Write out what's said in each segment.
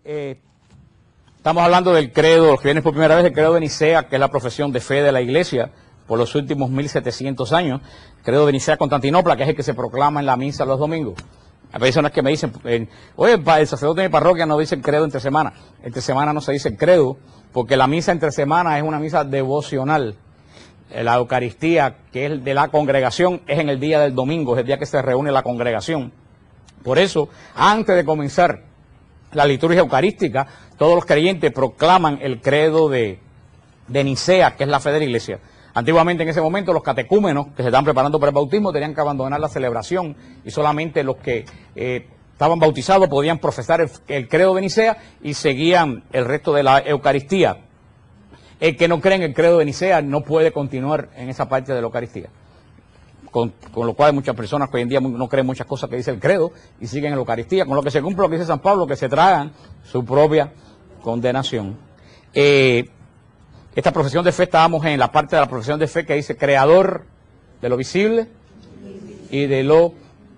Estamos hablando del credo, los que vienen por primera vez, el credo de Nicea, que es la profesión de fe de la Iglesia por los últimos 1700 años. El credo de Nicea Constantinopla, que es el que se proclama en la misa los domingos. Hay personas que me dicen, oye, el sacerdote de mi parroquia no dice el credo entre semana. Entre semana no se dice el credo, porque la misa entre semana es una misa devocional. La Eucaristía, que es de la congregación, es en el día del domingo, es el día que se reúne la congregación. Por eso, antes de comenzar la liturgia eucarística, todos los creyentes proclaman el credo de Nicea, que es la fe de la Iglesia. Antiguamente, en ese momento, los catecúmenos que se estaban preparando para el bautismo tenían que abandonar la celebración y solamente los que estaban bautizados podían profesar el credo de Nicea y seguían el resto de la Eucaristía. El que no cree en el credo de Nicea no puede continuar en esa parte de la Eucaristía. Con lo cual hay muchas personas que hoy en día no creen muchas cosas que dice el credo y siguen en la Eucaristía, con lo que se cumple lo que dice San Pablo, que se tragan su propia condenación. Esta profesión de fe, estábamos en la parte de la profesión de fe que dice creador de lo visible y de lo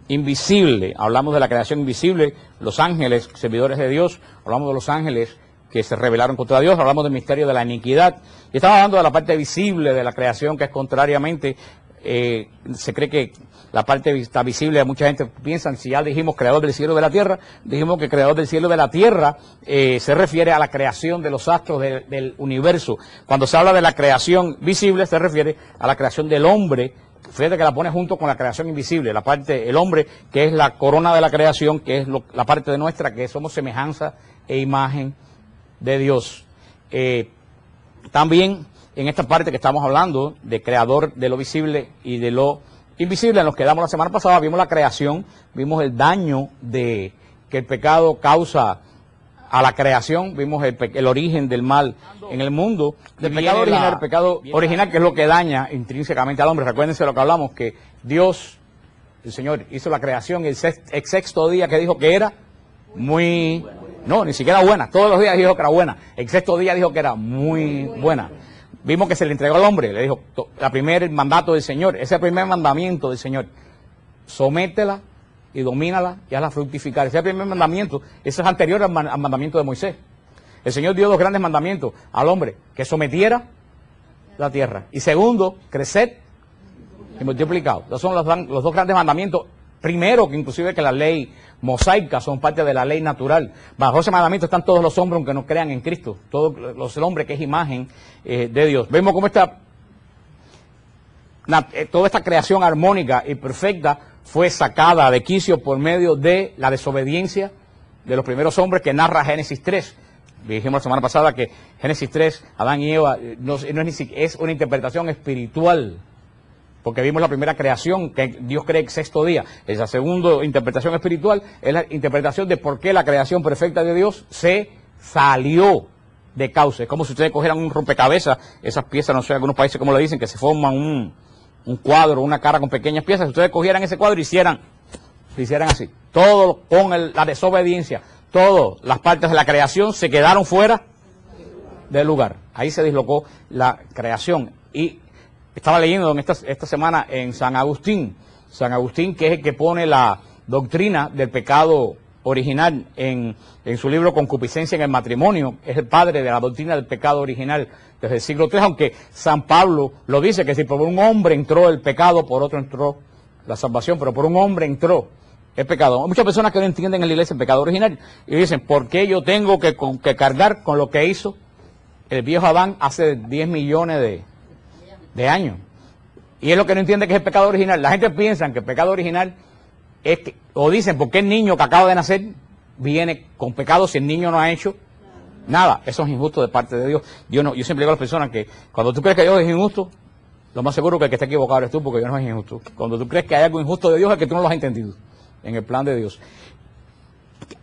invisible. Hablamos de la creación invisible, los ángeles, servidores de Dios, hablamos de los ángeles que se rebelaron contra Dios, hablamos del misterio de la iniquidad, y estamos hablando de la parte visible de la creación, que es contrariamente, se cree que la parte está visible, mucha gente piensa, si ya dijimos creador del cielo y de la tierra, dijimos que creador del cielo y de la tierra se refiere a la creación de los astros del universo. Cuando se habla de la creación visible, se refiere a la creación del hombre. Fíjate que la pone junto con la creación invisible, la parte, el hombre, que es la corona de la creación, que es la parte de nuestra, que somos semejanza e imagen de Dios. También en esta parte que estamos hablando de creador de lo visible y de lo invisible, en los que damos la semana pasada, vimos la creación, vimos el daño que el pecado causa a la creación, vimos el origen del mal en el mundo, del pecado original, el pecado original, que es lo que daña intrínsecamente al hombre. Recuérdense lo que hablamos, que Dios, el Señor, hizo la creación el sexto día, que dijo que era muy, no, ni siquiera buena, todos los días dijo que era buena, el sexto día dijo que era muy buena. Vimos que se le entregó al hombre, le dijo, el primer mandato del Señor, ese es el primer mandamiento del Señor, sométela y domínala y hazla fructificar. Ese es el primer mandamiento, eso es anterior al mandamiento de Moisés. El Señor dio dos grandes mandamientos al hombre, que sometiera la tierra. Y segundo, crecer y multiplicar. Esos son los dos grandes mandamientos. Primero, que inclusive que la ley mosaica son parte de la ley natural. Bajo ese mandamiento están todos los hombres, aunque no crean en Cristo. Todos los hombres que es imagen de Dios. Vemos cómo toda esta creación armónica y perfecta fue sacada de quicio por medio de la desobediencia de los primeros hombres que narra Génesis 3. Dijimos la semana pasada que Génesis 3, Adán y Eva, es una interpretación espiritual. Porque vimos la primera creación, que Dios cree el sexto día. Esa segunda interpretación espiritual es la interpretación de por qué la creación perfecta de Dios se salió de cauce. Es como si ustedes cogieran un rompecabezas, esas piezas, no sé, algunos países como le dicen, que se forman un cuadro, una cara con pequeñas piezas. Si ustedes cogieran ese cuadro y hicieran así, todo con la desobediencia, todas las partes de la creación se quedaron fuera del lugar. Ahí se dislocó la creación. Y estaba leyendo esta semana en San Agustín, que es el que pone la doctrina del pecado original en su libro Concupiscencia en el matrimonio, es el padre de la doctrina del pecado original desde el siglo III, aunque San Pablo lo dice, que si por un hombre entró el pecado, por otro entró la salvación, pero por un hombre entró el pecado. Hay muchas personas que no entienden en la iglesia el pecado original y dicen, ¿por qué yo tengo que cargar con lo que hizo el viejo Adán hace 10 millones de años? Y es lo que no entiende que es el pecado original. La gente piensa que el pecado original es que, o dicen, ¿por qué el niño que acaba de nacer viene con pecado si el niño no ha hecho nada? Eso es injusto de parte de Dios. Yo siempre digo a las personas que cuando tú crees que Dios es injusto, lo más seguro que el que está equivocado eres tú, porque Dios no es injusto. Cuando tú crees que hay algo injusto de Dios es que tú no lo has entendido en el plan de Dios.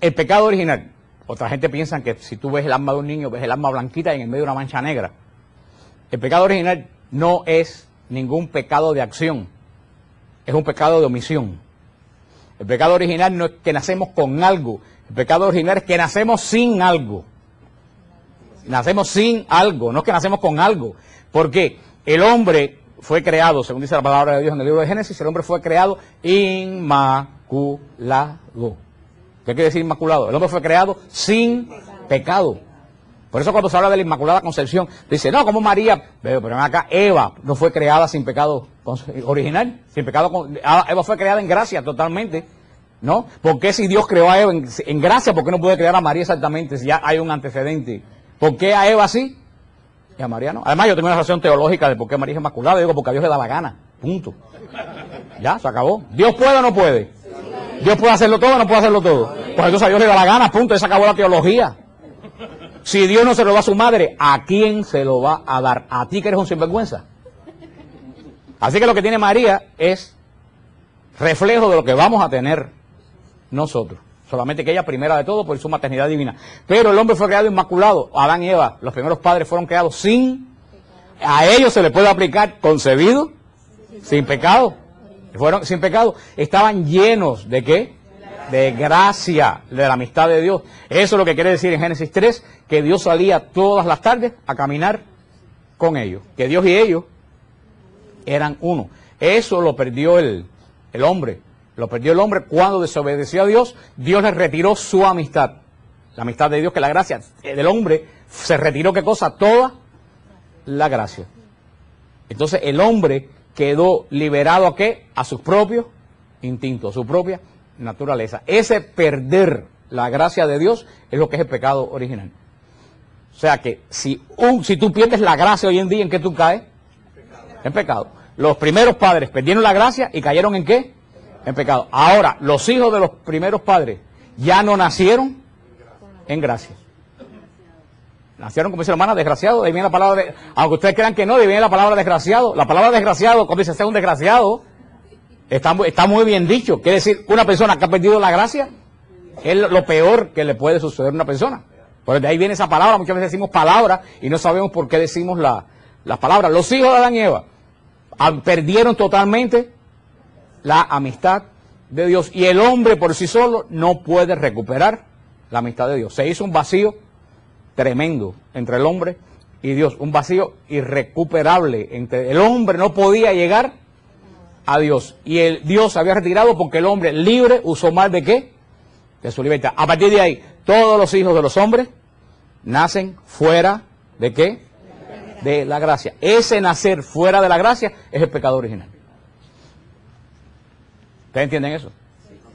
El pecado original, otra gente piensa que si tú ves el alma de un niño, ves el alma blanquita y en el medio una mancha negra. El pecado original no es ningún pecado de acción, es un pecado de omisión. El pecado original no es que nacemos con algo, el pecado original es que nacemos sin algo. Nacemos sin algo, no es que nacemos con algo. Porque el hombre fue creado, según dice la palabra de Dios en el libro de Génesis, el hombre fue creado inmaculado. ¿Qué quiere decir inmaculado? El hombre fue creado sin pecado. Por eso cuando se habla de la Inmaculada Concepción, dice, no, como María, pero acá Eva no fue creada sin pecado original, sin pecado, Eva fue creada en gracia totalmente, ¿no? ¿Por qué si Dios creó a Eva en gracia, por qué no puede crear a María exactamente si ya hay un antecedente? ¿Por qué a Eva sí y a María no? Además yo tengo una razón teológica de por qué María es inmaculada, digo porque a Dios le da la gana, punto. Ya, se acabó. ¿Dios puede o no puede? ¿Dios puede hacerlo todo o no puede hacerlo todo? Pues entonces a Dios le da la gana, punto, se acabó la teología. Si Dios no se lo da a su madre, ¿a quién se lo va a dar? ¿A ti que eres un sinvergüenza? Así que lo que tiene María es reflejo de lo que vamos a tener nosotros. Solamente que ella primera de todo por su maternidad divina. Pero el hombre fue creado inmaculado. Adán y Eva, los primeros padres fueron creados sin... A ellos se les puede aplicar concebido, sin pecado. Fueron sin pecado. Estaban llenos ¿de qué? De gracia, de la amistad de Dios. Eso es lo que quiere decir en Génesis 3, que Dios salía todas las tardes a caminar con ellos. Que Dios y ellos eran uno. Eso lo perdió el hombre. Lo perdió el hombre cuando desobedeció a Dios. Dios le retiró su amistad. La amistad de Dios, que la gracia del hombre se retiró, ¿qué cosa? Toda la gracia. Entonces el hombre quedó liberado ¿a qué? A sus propios instintos, a su propia naturaleza. Ese perder la gracia de Dios es lo que es el pecado original. O sea que si tú pierdes la gracia hoy en día, ¿en qué tú caes? En pecado. Los primeros padres perdieron la gracia y cayeron ¿en qué? En pecado. Ahora, los hijos de los primeros padres ya no nacieron en gracia. Nacieron, como dice la hermana, desgraciado. De ahí viene la palabra, aunque ustedes crean que no, de ahí viene la palabra desgraciado. La palabra desgraciado, cuando dice ser un desgraciado, está muy bien dicho. Quiere decir, una persona que ha perdido la gracia es lo peor que le puede suceder a una persona. Por de ahí viene esa palabra. Muchas veces decimos palabra y no sabemos por qué decimos las palabras. Los hijos de Adán y Eva perdieron totalmente la amistad de Dios. Y el hombre por sí solo no puede recuperar la amistad de Dios. Se hizo un vacío tremendo entre el hombre y Dios. Un vacío irrecuperable. El hombre no podía llegar a Dios. Y Dios se había retirado porque el hombre libre usó mal ¿de qué? De su libertad. A partir de ahí, todos los hijos de los hombres nacen fuera ¿de qué? De la gracia. Ese nacer fuera de la gracia es el pecado original. ¿Ustedes entienden eso?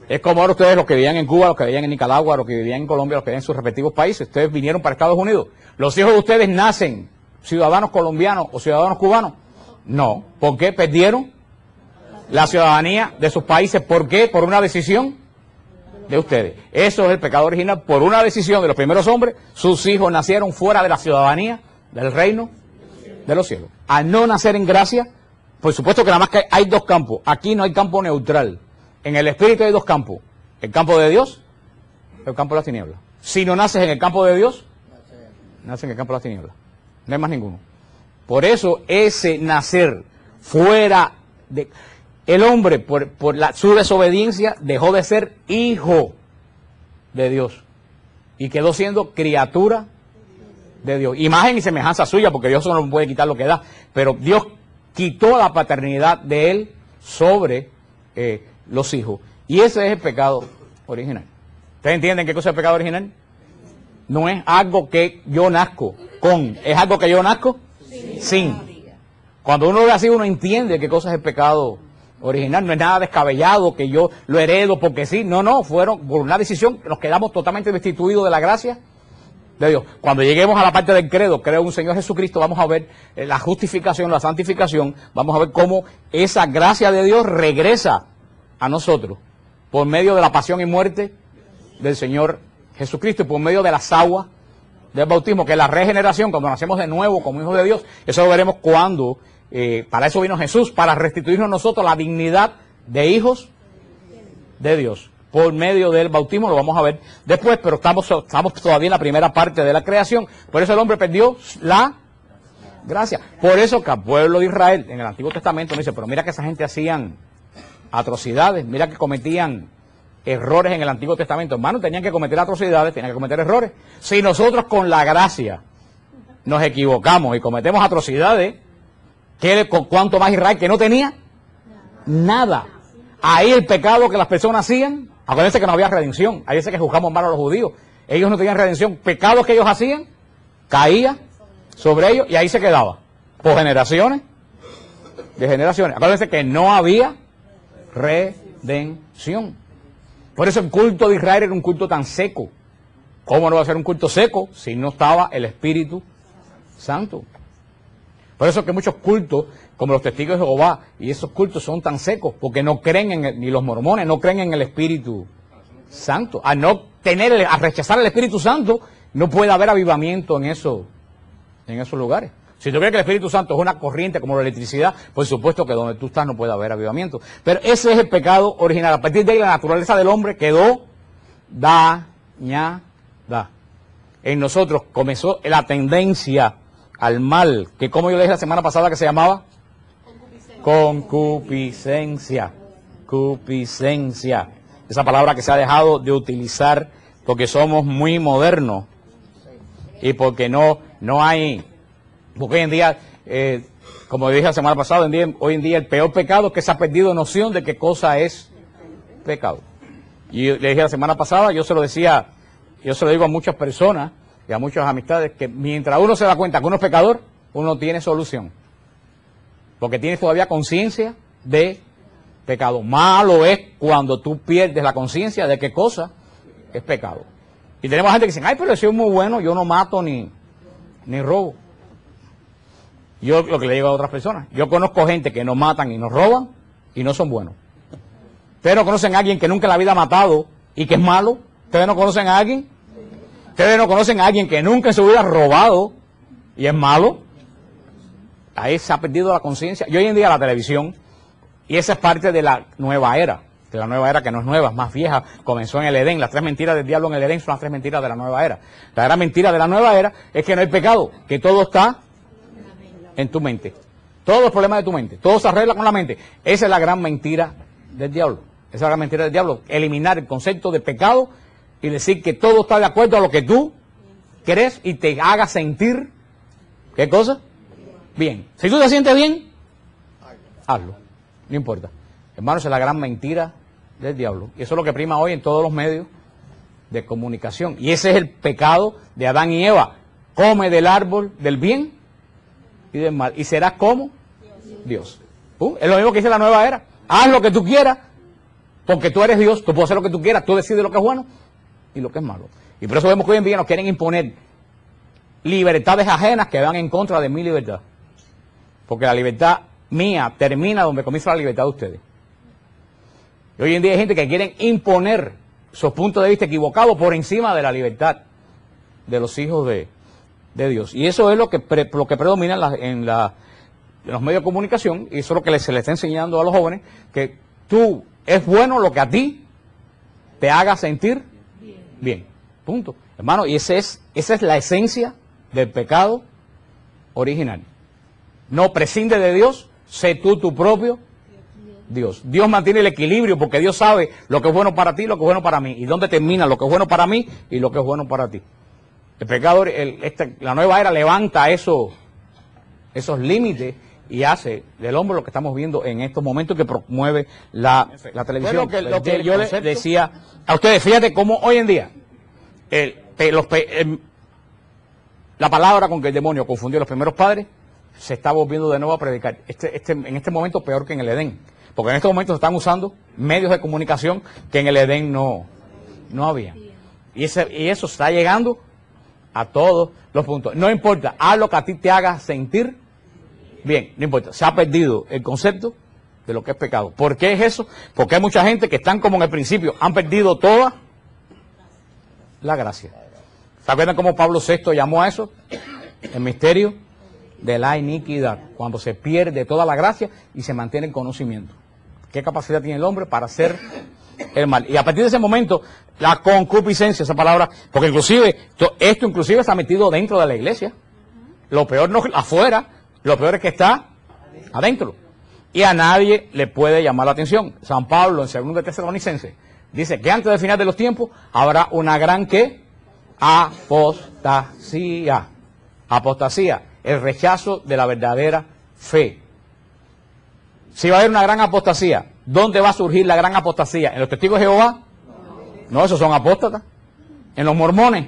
Es como ahora ustedes, los que vivían en Cuba, los que vivían en Nicaragua, los que vivían en Colombia, los que vivían en sus respectivos países, ustedes vinieron para Estados Unidos. ¿Los hijos de ustedes nacen ciudadanos colombianos o ciudadanos cubanos? No. ¿Por qué? Perdieron la ciudadanía de sus países. ¿Por qué? Por una decisión de ustedes. Eso es el pecado original. Por una decisión de los primeros hombres, sus hijos nacieron fuera de la ciudadanía del reino de los cielos. Al no nacer en gracia, por supuesto que nada más que hay dos campos. Aquí no hay campo neutral. En el espíritu hay dos campos. El campo de Dios y el campo de las tinieblas. Si no naces en el campo de Dios, naces en el campo de las tinieblas. No hay más ninguno. Por eso ese nacer fuera de... El hombre, por su desobediencia, dejó de ser hijo de Dios. Y quedó siendo criatura de Dios. Imagen y semejanza suya, porque Dios no puede quitar lo que da. Pero Dios quitó la paternidad de él sobre los hijos. Y ese es el pecado original. ¿Ustedes entienden qué cosa es el pecado original? No es algo que yo nazco con. ¿Es algo que yo nazco? Sin. Cuando uno ve así, uno entiende qué cosa es el pecado original. No es nada descabellado que yo lo heredo porque sí. No, fueron por una decisión, nos quedamos totalmente destituidos de la gracia de Dios. Cuando lleguemos a la parte del credo, creo en un Señor Jesucristo, vamos a ver la justificación, la santificación, vamos a ver cómo esa gracia de Dios regresa a nosotros por medio de la pasión y muerte del Señor Jesucristo y por medio de las aguas del bautismo, que es la regeneración, cuando nacemos de nuevo como hijos de Dios. Eso lo veremos cuando, para eso vino Jesús, para restituirnos a nosotros la dignidad de hijos de Dios. Por medio del bautismo, lo vamos a ver después, pero estamos todavía en la primera parte de la creación. Por eso el hombre perdió la gracia. Por eso que al pueblo de Israel, en el Antiguo Testamento, dice, pero mira que esa gente hacían atrocidades, mira que cometían errores en el Antiguo Testamento. Hermano, tenían que cometer atrocidades, tenían que cometer errores. Si nosotros con la gracia nos equivocamos y cometemos atrocidades, ¿cuánto más Israel que no tenía? Nada. Ahí el pecado que las personas hacían, acuérdense que no había redención. Ahí dice que juzgamos mal a los judíos. Ellos no tenían redención. Pecados que ellos hacían, caía sobre ellos y ahí se quedaba. Por generaciones, de generaciones. Acuérdense que no había redención. Por eso el culto de Israel era un culto tan seco. ¿Cómo no va a ser un culto seco si no estaba el Espíritu Santo? Por eso es que muchos cultos, como los testigos de Jehová, y esos cultos son tan secos, porque no creen ni los mormones, no creen en el Espíritu Santo. A rechazar el Espíritu Santo, no puede haber avivamiento en esos lugares. Si tú crees que el Espíritu Santo es una corriente como la electricidad, por supuesto que donde tú estás no puede haber avivamiento. Pero ese es el pecado original. A partir de ahí la naturaleza del hombre quedó dañada. En nosotros comenzó la tendencia al mal, que como yo le dije la semana pasada que se llamaba concupiscencia. Concupiscencia. Esa palabra que se ha dejado de utilizar porque somos muy modernos y porque no hay, porque hoy en día, como dije la semana pasada, hoy en día el peor pecado es que se ha perdido noción de qué cosa es pecado. Y le dije la semana pasada, yo se lo digo a muchas personas y a muchas amistades, que mientras uno se da cuenta que uno es pecador, uno tiene solución. Porque tienes todavía conciencia de pecado. Malo es cuando tú pierdes la conciencia de qué cosa es pecado. Y tenemos gente que dice, ay, pero yo soy muy bueno, yo no mato ni robo. Yo lo que le digo a otras personas, yo conozco gente que no matan y no roban y no son buenos. ¿Ustedes no conocen a alguien que nunca en la vida ha matado y que es malo? ¿Ustedes no conocen a alguien? ¿Ustedes no conocen a alguien que nunca en su vida ha robado y es malo? Ahí se ha perdido la conciencia. Y hoy en día la televisión, y esa es parte de la nueva era, que no es nueva, es más vieja, comenzó en el Edén. Las 3 mentiras del diablo en el Edén son las 3 mentiras de la nueva era. La gran mentira de la nueva era es que no hay pecado, que todo está en tu mente. Todos los problemas de tu mente, todo se arregla con la mente. Esa es la gran mentira del diablo. Esa es la gran mentira del diablo, eliminar el concepto de pecado y decir que todo está de acuerdo a lo que tú crees y te haga sentir, ¿qué cosa? Bien. Si tú te sientes bien, hazlo. No importa. Hermanos, es la gran mentira del diablo. Y eso es lo que prima hoy en todos los medios de comunicación. Y ese es el pecado de Adán y Eva. Come del árbol del bien y del mal. Y serás como Dios. Es lo mismo que dice la nueva era. Haz lo que tú quieras, porque tú eres Dios, tú puedes hacer lo que tú quieras, tú decides lo que es bueno y lo que es malo. Y por eso vemos que hoy en día nos quieren imponer libertades ajenas que van en contra de mi libertad. Porque la libertad mía termina donde comienza la libertad de ustedes. Y hoy en día hay gente que quieren imponer sus puntos de vista equivocados por encima de la libertad de los hijos de Dios. Y eso es lo que predomina en los medios de comunicación, y eso es lo que se le está enseñando a los jóvenes, que tú es bueno lo que a ti te haga sentir bien. Punto. Hermano, y esa es la esencia del pecado original. No prescinde de Dios, sé tú tu propio Dios. Dios mantiene el equilibrio porque Dios sabe lo que es bueno para ti y lo que es bueno para mí. Y dónde termina lo que es bueno para mí y lo que es bueno para ti. El pecado, la nueva era levanta esos límites y hace del hombre lo que estamos viendo en estos momentos que promueve la televisión. Lo que yo les decía a ustedes, fíjate cómo hoy en día la palabra con que el demonio confundió a los primeros padres se está volviendo de nuevo a predicar. En este momento peor que en el Edén. Porque en estos momentos se están usando medios de comunicación que en el Edén no había. Y eso está llegando a todos los puntos. No importa, haz lo que a ti te haga sentir bien, no importa. Se ha perdido el concepto de lo que es pecado. ¿Por qué es eso? Porque hay mucha gente que están como en el principio, han perdido toda la gracia. ¿Se acuerdan cómo Pablo VI llamó a eso? El misterio de la iniquidad. Cuando se pierde toda la gracia y se mantiene el conocimiento. ¿Qué capacidad tiene el hombre para hacer el mal? Y a partir de ese momento, la concupiscencia, esa palabra, porque esto inclusive está metido dentro de la iglesia. Lo peor no afuera, lo peor es que está adentro. Y a nadie le puede llamar la atención. San Pablo, en 2 de Tesalonicenses, dice que antes del final de los tiempos habrá una gran apostasía. Apostasía, el rechazo de la verdadera fe. Si va a haber una gran apostasía, ¿dónde va a surgir la gran apostasía? ¿En los testigos de Jehová? No, esos son apóstatas. en los mormones.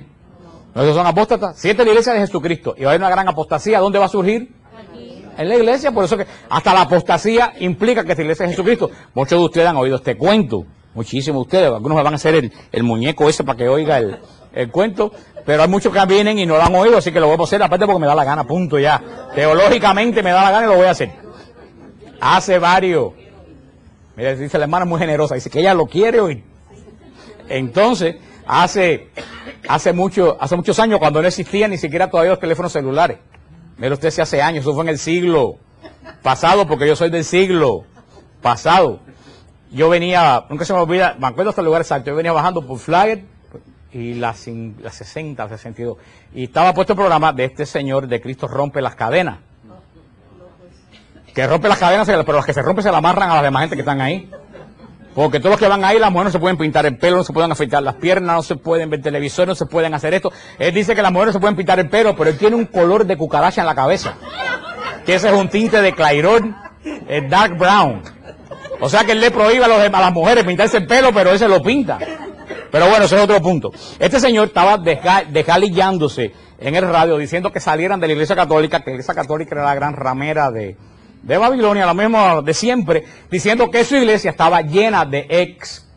Esos son apóstatas. Si esta es la iglesia de Jesucristo y va a haber una gran apostasía, ¿dónde va a surgir? Aquí. En la iglesia. Por eso que hasta la apostasía implica que esta iglesia es Jesucristo. Muchos de ustedes han oído este cuento. Muchísimos de ustedes. Algunos me van a hacer el muñeco ese para que oiga el cuento. Pero hay muchos que vienen y no lo han oído, así que lo voy a hacer aparte porque me da la gana, punto ya. Teológicamente me da la gana y lo voy a hacer. Hace varios. Mira, dice la hermana muy generosa, dice que ella lo quiere oír. Entonces, hace muchos años, cuando no existían ni siquiera todavía los teléfonos celulares. Mira usted, si hace años, eso fue en el siglo pasado, porque yo soy del siglo pasado. Yo venía, nunca se me olvida, me acuerdo hasta el lugar exacto, yo venía bajando por Flagler y la 60, 62, y estaba puesto el programa de este señor de Cristo rompe las cadenas. Que rompe las cadenas, pero las que se rompen se las amarran a las demás gente que están ahí. Porque todos los que van ahí, las mujeres no se pueden pintar el pelo, no se pueden afeitar las piernas, no se pueden ver televisor, no se pueden hacer esto. Él dice que las mujeres se pueden pintar el pelo, pero él tiene un color de cucaracha en la cabeza. Que ese es un tinte de Clairol, el dark brown. O sea que él le prohíbe a las mujeres pintarse el pelo, pero él se lo pinta. Pero bueno, ese es otro punto. Este señor estaba desgalillándose en el radio diciendo que salieran de la Iglesia Católica, que la Iglesia Católica era la gran ramera de Babilonia, lo mismo de siempre, diciendo que su iglesia estaba llena de ex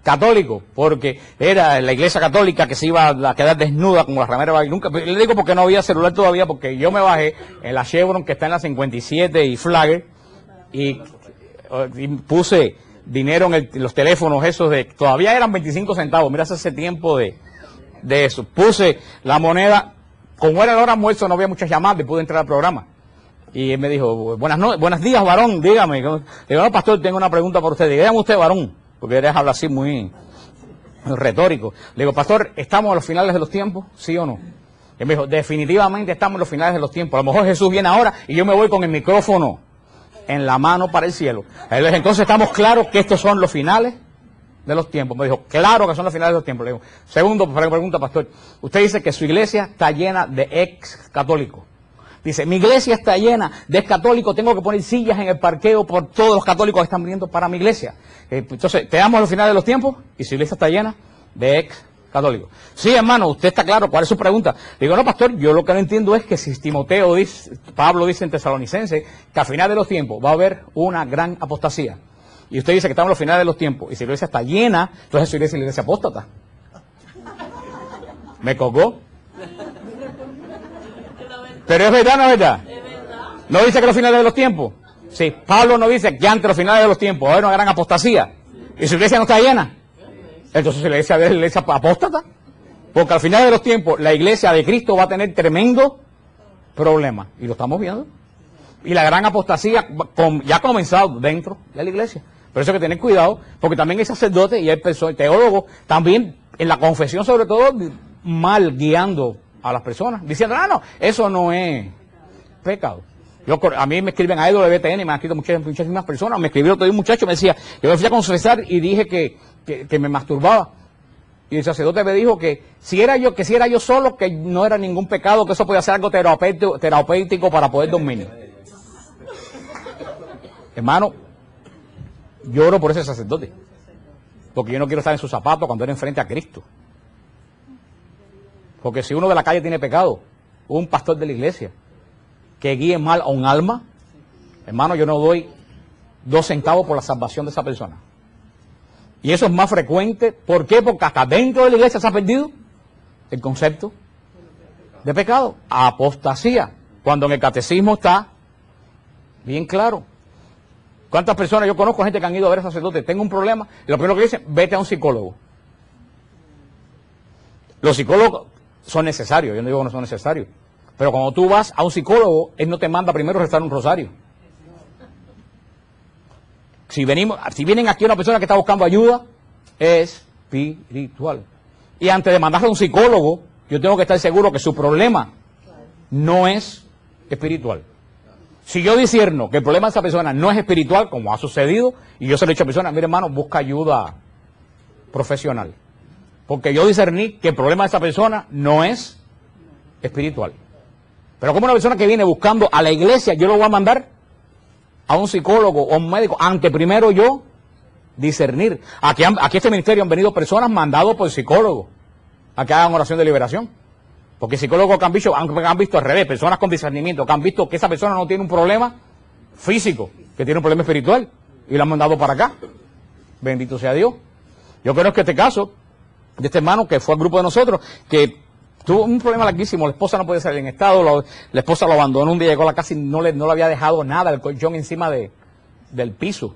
católicos, porque era la iglesia católica que se iba a quedar desnuda como la ramera de Babilonia. Le digo porque no había celular todavía, porque yo me bajé en la Chevron que está en la 57 y Flagler y puse dinero en los teléfonos esos todavía eran 25 centavos, mira hace tiempo de eso, puse la moneda, como era la hora almuerzo no había muchas llamadas y pude entrar al programa. Y él me dijo, buenos días, varón, dígame. Le digo, no, pastor, tengo una pregunta para usted. Dígame usted, varón, porque él habla así muy retórico. Le digo, pastor, ¿estamos a los finales de los tiempos? ¿Sí o no? Él me dijo, definitivamente estamos en los finales de los tiempos. A lo mejor Jesús viene ahora y yo me voy con el micrófono en la mano para el cielo. Él le dijo, entonces estamos claros que estos son los finales de los tiempos. Me dijo, claro que son los finales de los tiempos. Le digo, segundo, pregunta, pastor, usted dice que su iglesia está llena de ex católicos. Dice, mi iglesia está llena de católicos, tengo que poner sillas en el parqueo por todos los católicos que están viniendo para mi iglesia. Entonces, te damos al final de los tiempos y su iglesia está llena de ex católicos. Sí, hermano, usted está claro, ¿cuál es su pregunta? Digo, no, pastor, yo lo que no entiendo es que si Pablo dice en Tesalonicense que al final de los tiempos va a haber una gran apostasía. Y usted dice que estamos en los finales de los tiempos y su iglesia está llena, entonces su iglesia es la iglesia apóstata. ¿Me colgó? Pero es verdad o no es verdad. ¿No dice que los finales de los tiempos? Sí, Pablo no dice que antes de los finales de los tiempos va a haber una gran apostasía. ¿Y su iglesia no está llena? Entonces la iglesia es la iglesia apóstata. Porque al final de los tiempos la iglesia de Cristo va a tener tremendo problema. Y lo estamos viendo. Y la gran apostasía ya ha comenzado dentro de la iglesia. Por eso hay que tener cuidado, porque también hay sacerdotes y hay teólogos, también en la confesión sobre todo, mal guiando a las personas, diciendo, no, eso no es pecado. A mí me escriben a EWTN y me han escrito muchísimas personas, me escribió otro día un muchacho, me decía, yo me fui a confesar y dije que me masturbaba. Y el sacerdote me dijo que si era yo solo, que no era ningún pecado, que eso podía ser algo terapéutico para poder dormir. Hermano, lloro por ese sacerdote, porque yo no quiero estar en sus zapatos cuando él enfrente a Cristo. Porque si uno de la calle tiene pecado, un pastor de la iglesia que guíe mal a un alma, hermano, yo no doy 2 centavos por la salvación de esa persona. Y eso es más frecuente. ¿Por qué? Porque hasta dentro de la iglesia se ha perdido el concepto de pecado. Apostasía. Cuando en el catecismo está bien claro. ¿Cuántas personas yo conozco? Gente que han ido a ver a sacerdotes. Tengo un problema. Y lo primero que dicen, vete a un psicólogo. Los psicólogos son necesarios, yo no digo que no son necesarios, pero cuando tú vas a un psicólogo, él no te manda primero rezar un rosario. Si vienen aquí una persona que está buscando ayuda, es espiritual. Y antes de mandarle a un psicólogo, yo tengo que estar seguro que su problema no es espiritual. Si yo discierno que el problema de esa persona no es espiritual, como ha sucedido, y yo se lo he dicho a personas, mire hermano, busca ayuda profesional. Porque yo discerní que el problema de esa persona no es espiritual. Pero como una persona que viene buscando a la iglesia, yo lo voy a mandar a un psicólogo o a un médico, aunque primero yo discernir. Aquí a este ministerio han venido personas mandadas por psicólogos. a que hagan oración de liberación. Porque psicólogos que han visto, aunque han visto al revés, personas con discernimiento, que han visto que esa persona no tiene un problema físico, que tiene un problema espiritual, y la han mandado para acá. Bendito sea Dios. Yo creo que este caso, de este hermano que fue al grupo de nosotros, que tuvo un problema larguísimo, la esposa no podía salir en estado, la esposa lo abandonó un día, llegó a la casa y no le había dejado nada, el colchón encima del piso.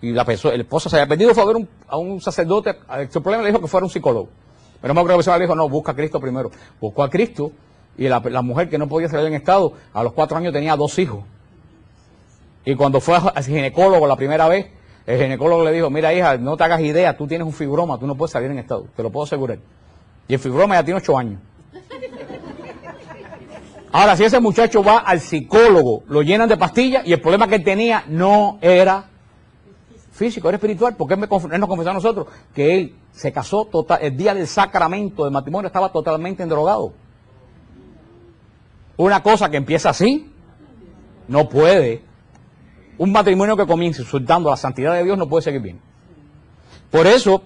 Y la esposa se había perdido, fue a ver a un sacerdote, su problema le dijo que fuera un psicólogo. Pero no creo que la persona le dijo, no, busca a Cristo primero. Buscó a Cristo, y la mujer que no podía salir en estado, a los 4 años tenía 2 hijos. Y cuando fue al ginecólogo la primera vez, el ginecólogo le dijo, mira hija, no te hagas idea, tú tienes un fibroma, tú no puedes salir en estado, te lo puedo asegurar. Y el fibroma ya tiene 8 años. Ahora, si ese muchacho va al psicólogo, lo llenan de pastillas, y el problema que él tenía no era físico, era espiritual, porque él nos confesó a nosotros que él se casó el día del sacramento del matrimonio, estaba totalmente endrogado. Una cosa que empieza así, no puede. Un matrimonio que comience insultando la santidad de Dios no puede seguir bien. Por eso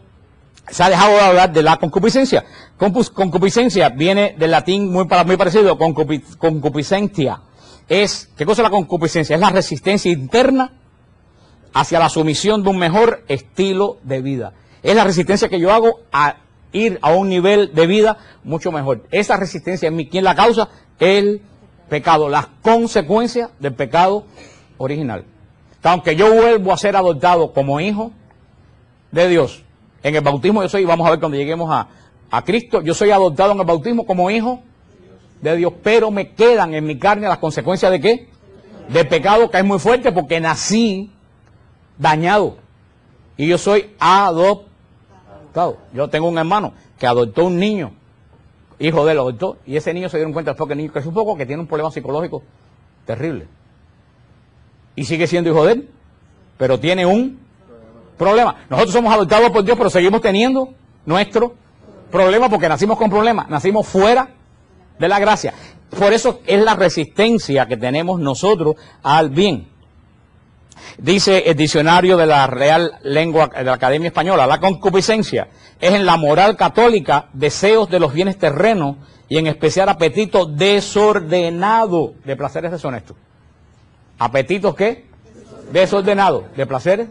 se ha dejado de hablar de la concupiscencia. Concupiscencia viene del latín muy parecido, concupiscentia. ¿Qué cosa es la concupiscencia? Es la resistencia interna hacia la sumisión de un mejor estilo de vida. Es la resistencia que yo hago a ir a un nivel de vida mucho mejor. Esa resistencia en mí, ¿quién la causa? El pecado, las consecuencias del pecado original. Aunque yo vuelvo a ser adoptado como hijo de Dios, en el bautismo yo soy, vamos a ver cuando lleguemos a Cristo, yo soy adoptado en el bautismo como hijo de Dios, pero me quedan en mi carne las consecuencias ¿de qué? De pecado, que es muy fuerte porque nací dañado y yo soy adoptado. Yo tengo un hermano que adoptó un niño, hijo de él, lo adoptó, y ese niño se dieron cuenta después que el niño creció un poco, que tiene un problema psicológico terrible. Y sigue siendo hijo de él, pero tiene un problema. Nosotros somos adoptados por Dios, pero seguimos teniendo nuestro problema porque nacimos con problemas, nacimos fuera de la gracia. Por eso es la resistencia que tenemos nosotros al bien. Dice el diccionario de la Real Lengua de la Academia Española, la concupiscencia es en la moral católica deseos de los bienes terrenos y en especial apetito desordenado de placeres deshonestos. ¿Apetitos qué? Desordenados, de placeres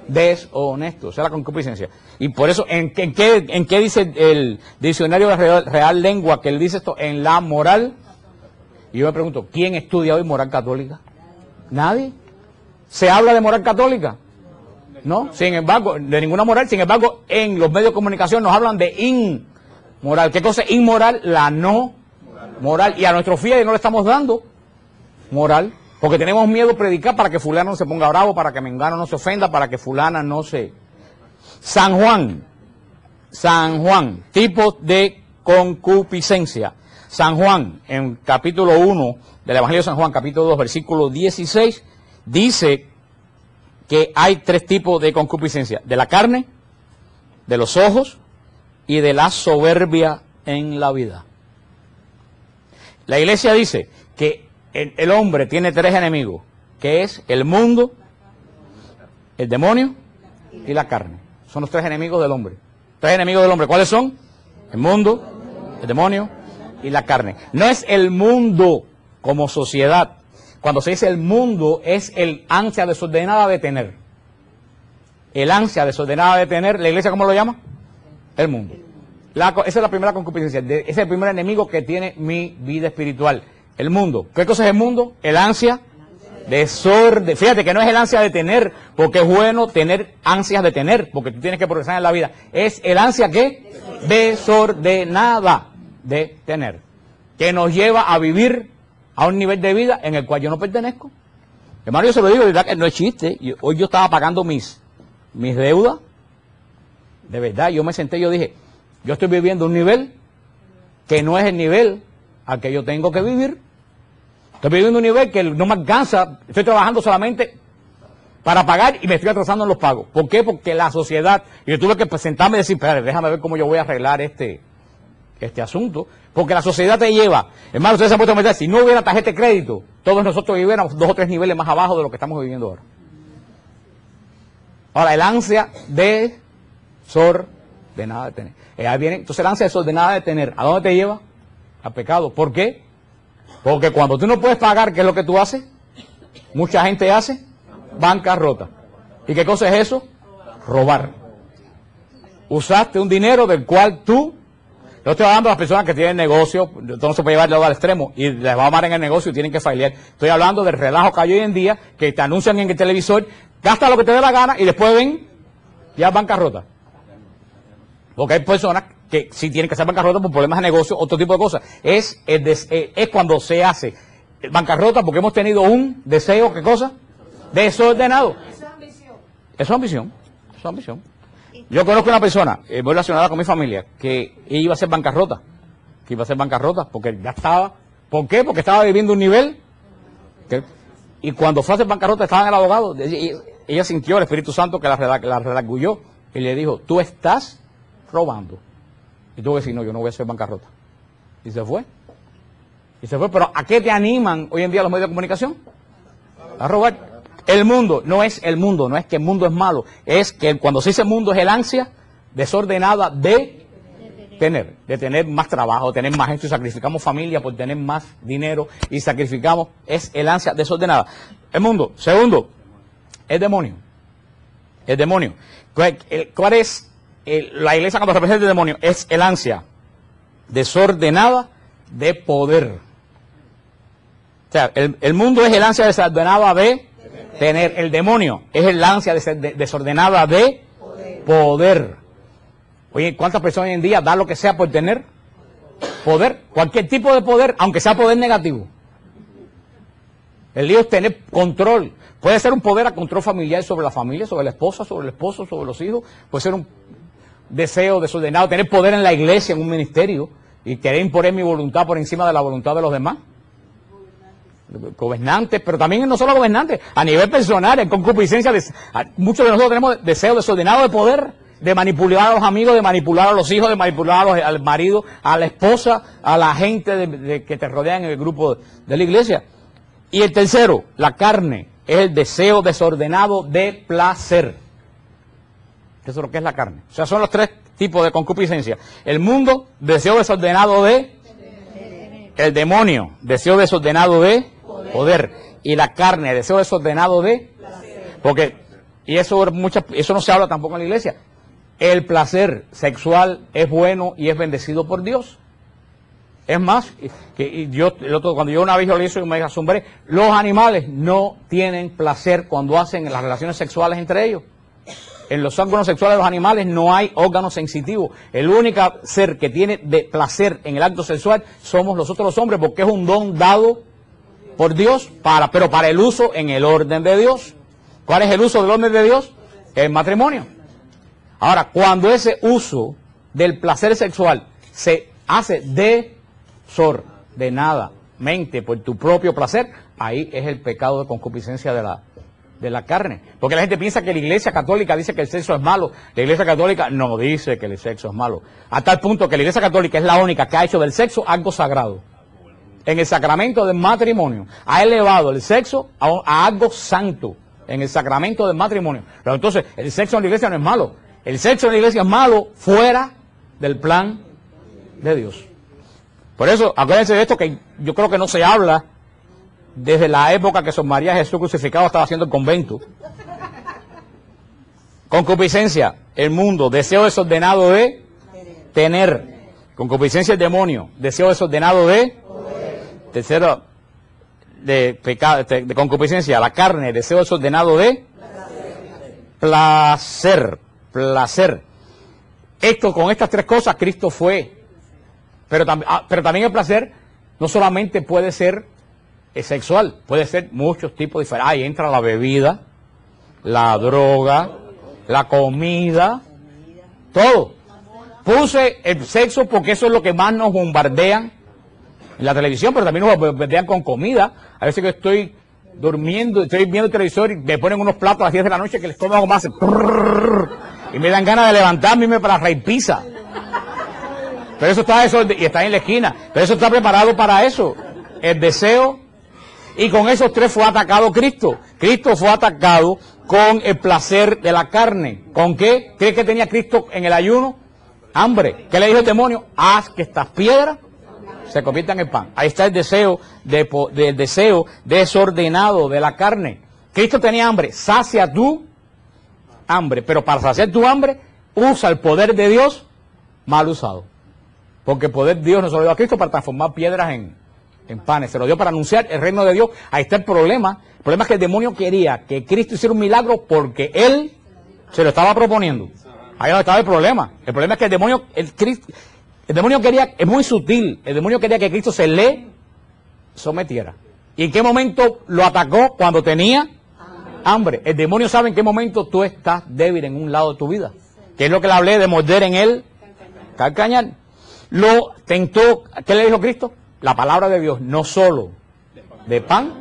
deshonestos, esa es la concupiscencia. Y por eso, ¿en qué dice el diccionario de la Real Lengua que él dice esto? En la moral. Y yo me pregunto, ¿quién estudia hoy moral católica? ¿Nadie? ¿Se habla de moral católica? No, sin embargo, de ninguna moral. Sin embargo, en los medios de comunicación nos hablan de inmoral. ¿Qué cosa es inmoral? La no moral. Y a nuestros fieles no le estamos dando moral, porque tenemos miedo a predicar para que fulano no se ponga bravo, para que mengano no se ofenda, para que fulana no se... San Juan, tipos de concupiscencia. San Juan, en capítulo 1 del Evangelio de San Juan, capítulo 2, versículo 16, dice que hay 3 tipos de concupiscencia: de la carne, de los ojos y de la soberbia en la vida. La iglesia dice que el hombre tiene 3 enemigos, que es el mundo, el demonio y la carne. Son los 3 enemigos del hombre. 3 enemigos del hombre, ¿cuáles son? El mundo, el demonio y la carne. No es el mundo como sociedad. Cuando se dice el mundo, es el ansia desordenada de tener. El ansia desordenada de tener, ¿la iglesia cómo lo llama? El mundo. Esa es la primera concupiscencia. Ese es el primer enemigo que tiene mi vida espiritual. El mundo. ¿Qué cosa es el mundo? El ansia desorden. Fíjate que no es el ansia de tener, porque es bueno tener ansias de tener, porque tú tienes que progresar en la vida. Es el ansia ¿qué? Desordenada de tener, que nos lleva a vivir a un nivel de vida en el cual yo no pertenezco. Hermano, yo se lo digo, de verdad que no es chiste. Hoy yo estaba pagando mis deudas. De verdad, yo me senté y yo dije, yo estoy viviendo un nivel que no es el nivel al que yo tengo que vivir. Estoy viviendo un nivel que no me alcanza. Estoy trabajando solamente para pagar y me estoy atrasando en los pagos. ¿Por qué? Porque la sociedad, y yo tuve que sentarme y decir, espérate, déjame ver cómo yo voy a arreglar este asunto. Porque la sociedad te lleva, hermano, ustedes se han puesto a meter, si no hubiera tarjeta de crédito, todos nosotros viviéramos 2 o 3 niveles más abajo de lo que estamos viviendo ahora. Ahora, el ansia desordenada. desordenada de tener. Ahí viene, entonces la ansia desordenada de tener, ¿a dónde te lleva? Al pecado. ¿Por qué? Porque cuando tú no puedes pagar, ¿qué es lo que tú haces? Mucha gente hace bancarrota. ¿Y qué cosa es eso? Robar. Usaste un dinero del cual tú... Yo estoy hablando de las personas que tienen negocio, no se puede llevarlo al extremo, y les va a amar en el negocio y tienen que fallar. Estoy hablando del relajo que hay hoy en día, que te anuncian en el televisor, gasta lo que te dé la gana y después ven, ya bancarrota. Porque hay personas que sí tienen que hacer bancarrota por problemas de negocio, otro tipo de cosas. Es cuando se hace bancarrota porque hemos tenido un deseo, ¿qué cosa? Desordenado. Eso es ambición. Eso es ambición. Eso es ambición. Yo conozco una persona, muy relacionada con mi familia, que iba a ser bancarrota. Que iba a ser bancarrota porque ya estaba. ¿Por qué? Porque estaba viviendo un nivel. Y cuando fue a hacer bancarrota estaba en el abogado. Ella sintió el Espíritu Santo que la redarguyó y le dijo, tú estás robando. Y tuvo que decir, no, yo no voy a hacer bancarrota. Y se fue. Y se fue. Pero ¿a qué te animan hoy en día los medios de comunicación? A robar. El mundo, no es el mundo, no es que el mundo es malo, es que cuando se dice mundo es el ansia desordenada de tener más trabajo, de tener más gente, y sacrificamos familia por tener más dinero y sacrificamos, es el ansia desordenada. El mundo. Segundo, el demonio. El demonio. ¿Cuál es la iglesia cuando representa el demonio? Es el ansia desordenada de poder. O sea, el mundo es el ansia desordenada de tener. El demonio es el ansia desordenada de poder. Oye, ¿cuántas personas hoy en día dan lo que sea por tener poder? Cualquier tipo de poder, aunque sea poder negativo. El lío es tener control. Puede ser un poder a control familiar sobre la familia, sobre la esposa, sobre el esposo, sobre los hijos. Puede ser un deseo desordenado, tener poder en la iglesia, en un ministerio, y querer imponer mi voluntad por encima de la voluntad de los demás. Gobernantes, pero también no solo gobernantes, a nivel personal, en concupiscencia, muchos de nosotros tenemos deseo desordenado de poder, de manipular a los amigos, de manipular a los hijos, de manipular al marido, a la esposa, a la gente que te rodean en el grupo de la iglesia. Y el tercero, la carne, es el deseo desordenado de placer. Eso es lo que es la carne. O sea, son los tres tipos de concupiscencia. El mundo, deseo desordenado de... El demonio, deseo desordenado de poder. Y la carne, deseo desordenado de placer. Porque, y eso no se habla tampoco en la iglesia. El placer sexual es bueno y es bendecido por Dios. Es más, cuando yo una vez yo le hice y me asombré, los animales no tienen placer cuando hacen las relaciones sexuales entre ellos. En los órganos sexuales de los animales no hay órganos sensitivos. El único ser que tiene de placer en el acto sexual somos nosotros los hombres, porque es un don dado por Dios, pero para el uso en el orden de Dios. ¿Cuál es el uso del orden de Dios? El matrimonio. Ahora, cuando ese uso del placer sexual se hace desordenadamente por tu propio placer, ahí es el pecado de concupiscencia de la carne. Porque la gente piensa que la iglesia católica dice que el sexo es malo. La iglesia católica no dice que el sexo es malo. A tal punto que la iglesia católica es la única que ha hecho del sexo algo sagrado. En el sacramento del matrimonio ha elevado el sexo a algo santo. En el sacramento del matrimonio. Pero entonces, el sexo en la iglesia no es malo. El sexo en la iglesia es malo fuera del plan de Dios. Por eso, acuérdense de esto, que yo creo que no se habla desde la época que Sor María Jesús crucificado estaba haciendo el convento. Concupiscencia, el mundo, deseo desordenado de tener. Concupiscencia, el demonio, deseo desordenado de tercero, de pecado, de concupiscencia, la carne, deseo desordenado de placer. Con estas tres cosas Cristo fue. Pero también el placer no solamente puede ser sexual, puede ser muchos tipos diferentes. Ahí entra la bebida, la droga, la comida, todo. Puse el sexo porque eso es lo que más nos bombardean en la televisión, pero también nos bombardean con comida. A veces que estoy durmiendo, estoy viendo el televisor y me ponen unos platos a las 10 de la noche que el estómago más hace y me dan ganas de levantarme y irme para la raipisa. Pero eso y está en la esquina. Pero eso está preparado para eso. El deseo. Y con esos tres fue atacado Cristo. Cristo fue atacado con el placer de la carne. ¿Con qué? ¿Cree que tenía Cristo en el ayuno? hambre. ¿Qué le dijo el demonio? Haz que estas piedras se conviertan en pan. Ahí está el deseo, del deseo desordenado de la carne. Cristo tenía hambre, sacia tu hambre, pero para saciar tu hambre, usa el poder de Dios mal usado. Porque el poder de Dios no se lo dio a Cristo para transformar piedras en panes, se lo dio para anunciar el reino de Dios. Ahí está el problema. El problema es que el demonio quería que Cristo hiciera un milagro porque él se lo estaba proponiendo. Ahí no estaba el problema. El problema es que el demonio quería, es muy sutil, el demonio quería que Cristo se le sometiera. ¿Y en qué momento lo atacó? Cuando tenía hambre. El demonio sabe en qué momento tú estás débil en un lado de tu vida. Que es lo que le hablé de morder en él, calcañar. Lo tentó, ¿qué le dijo Cristo? La palabra de Dios, no solo de pan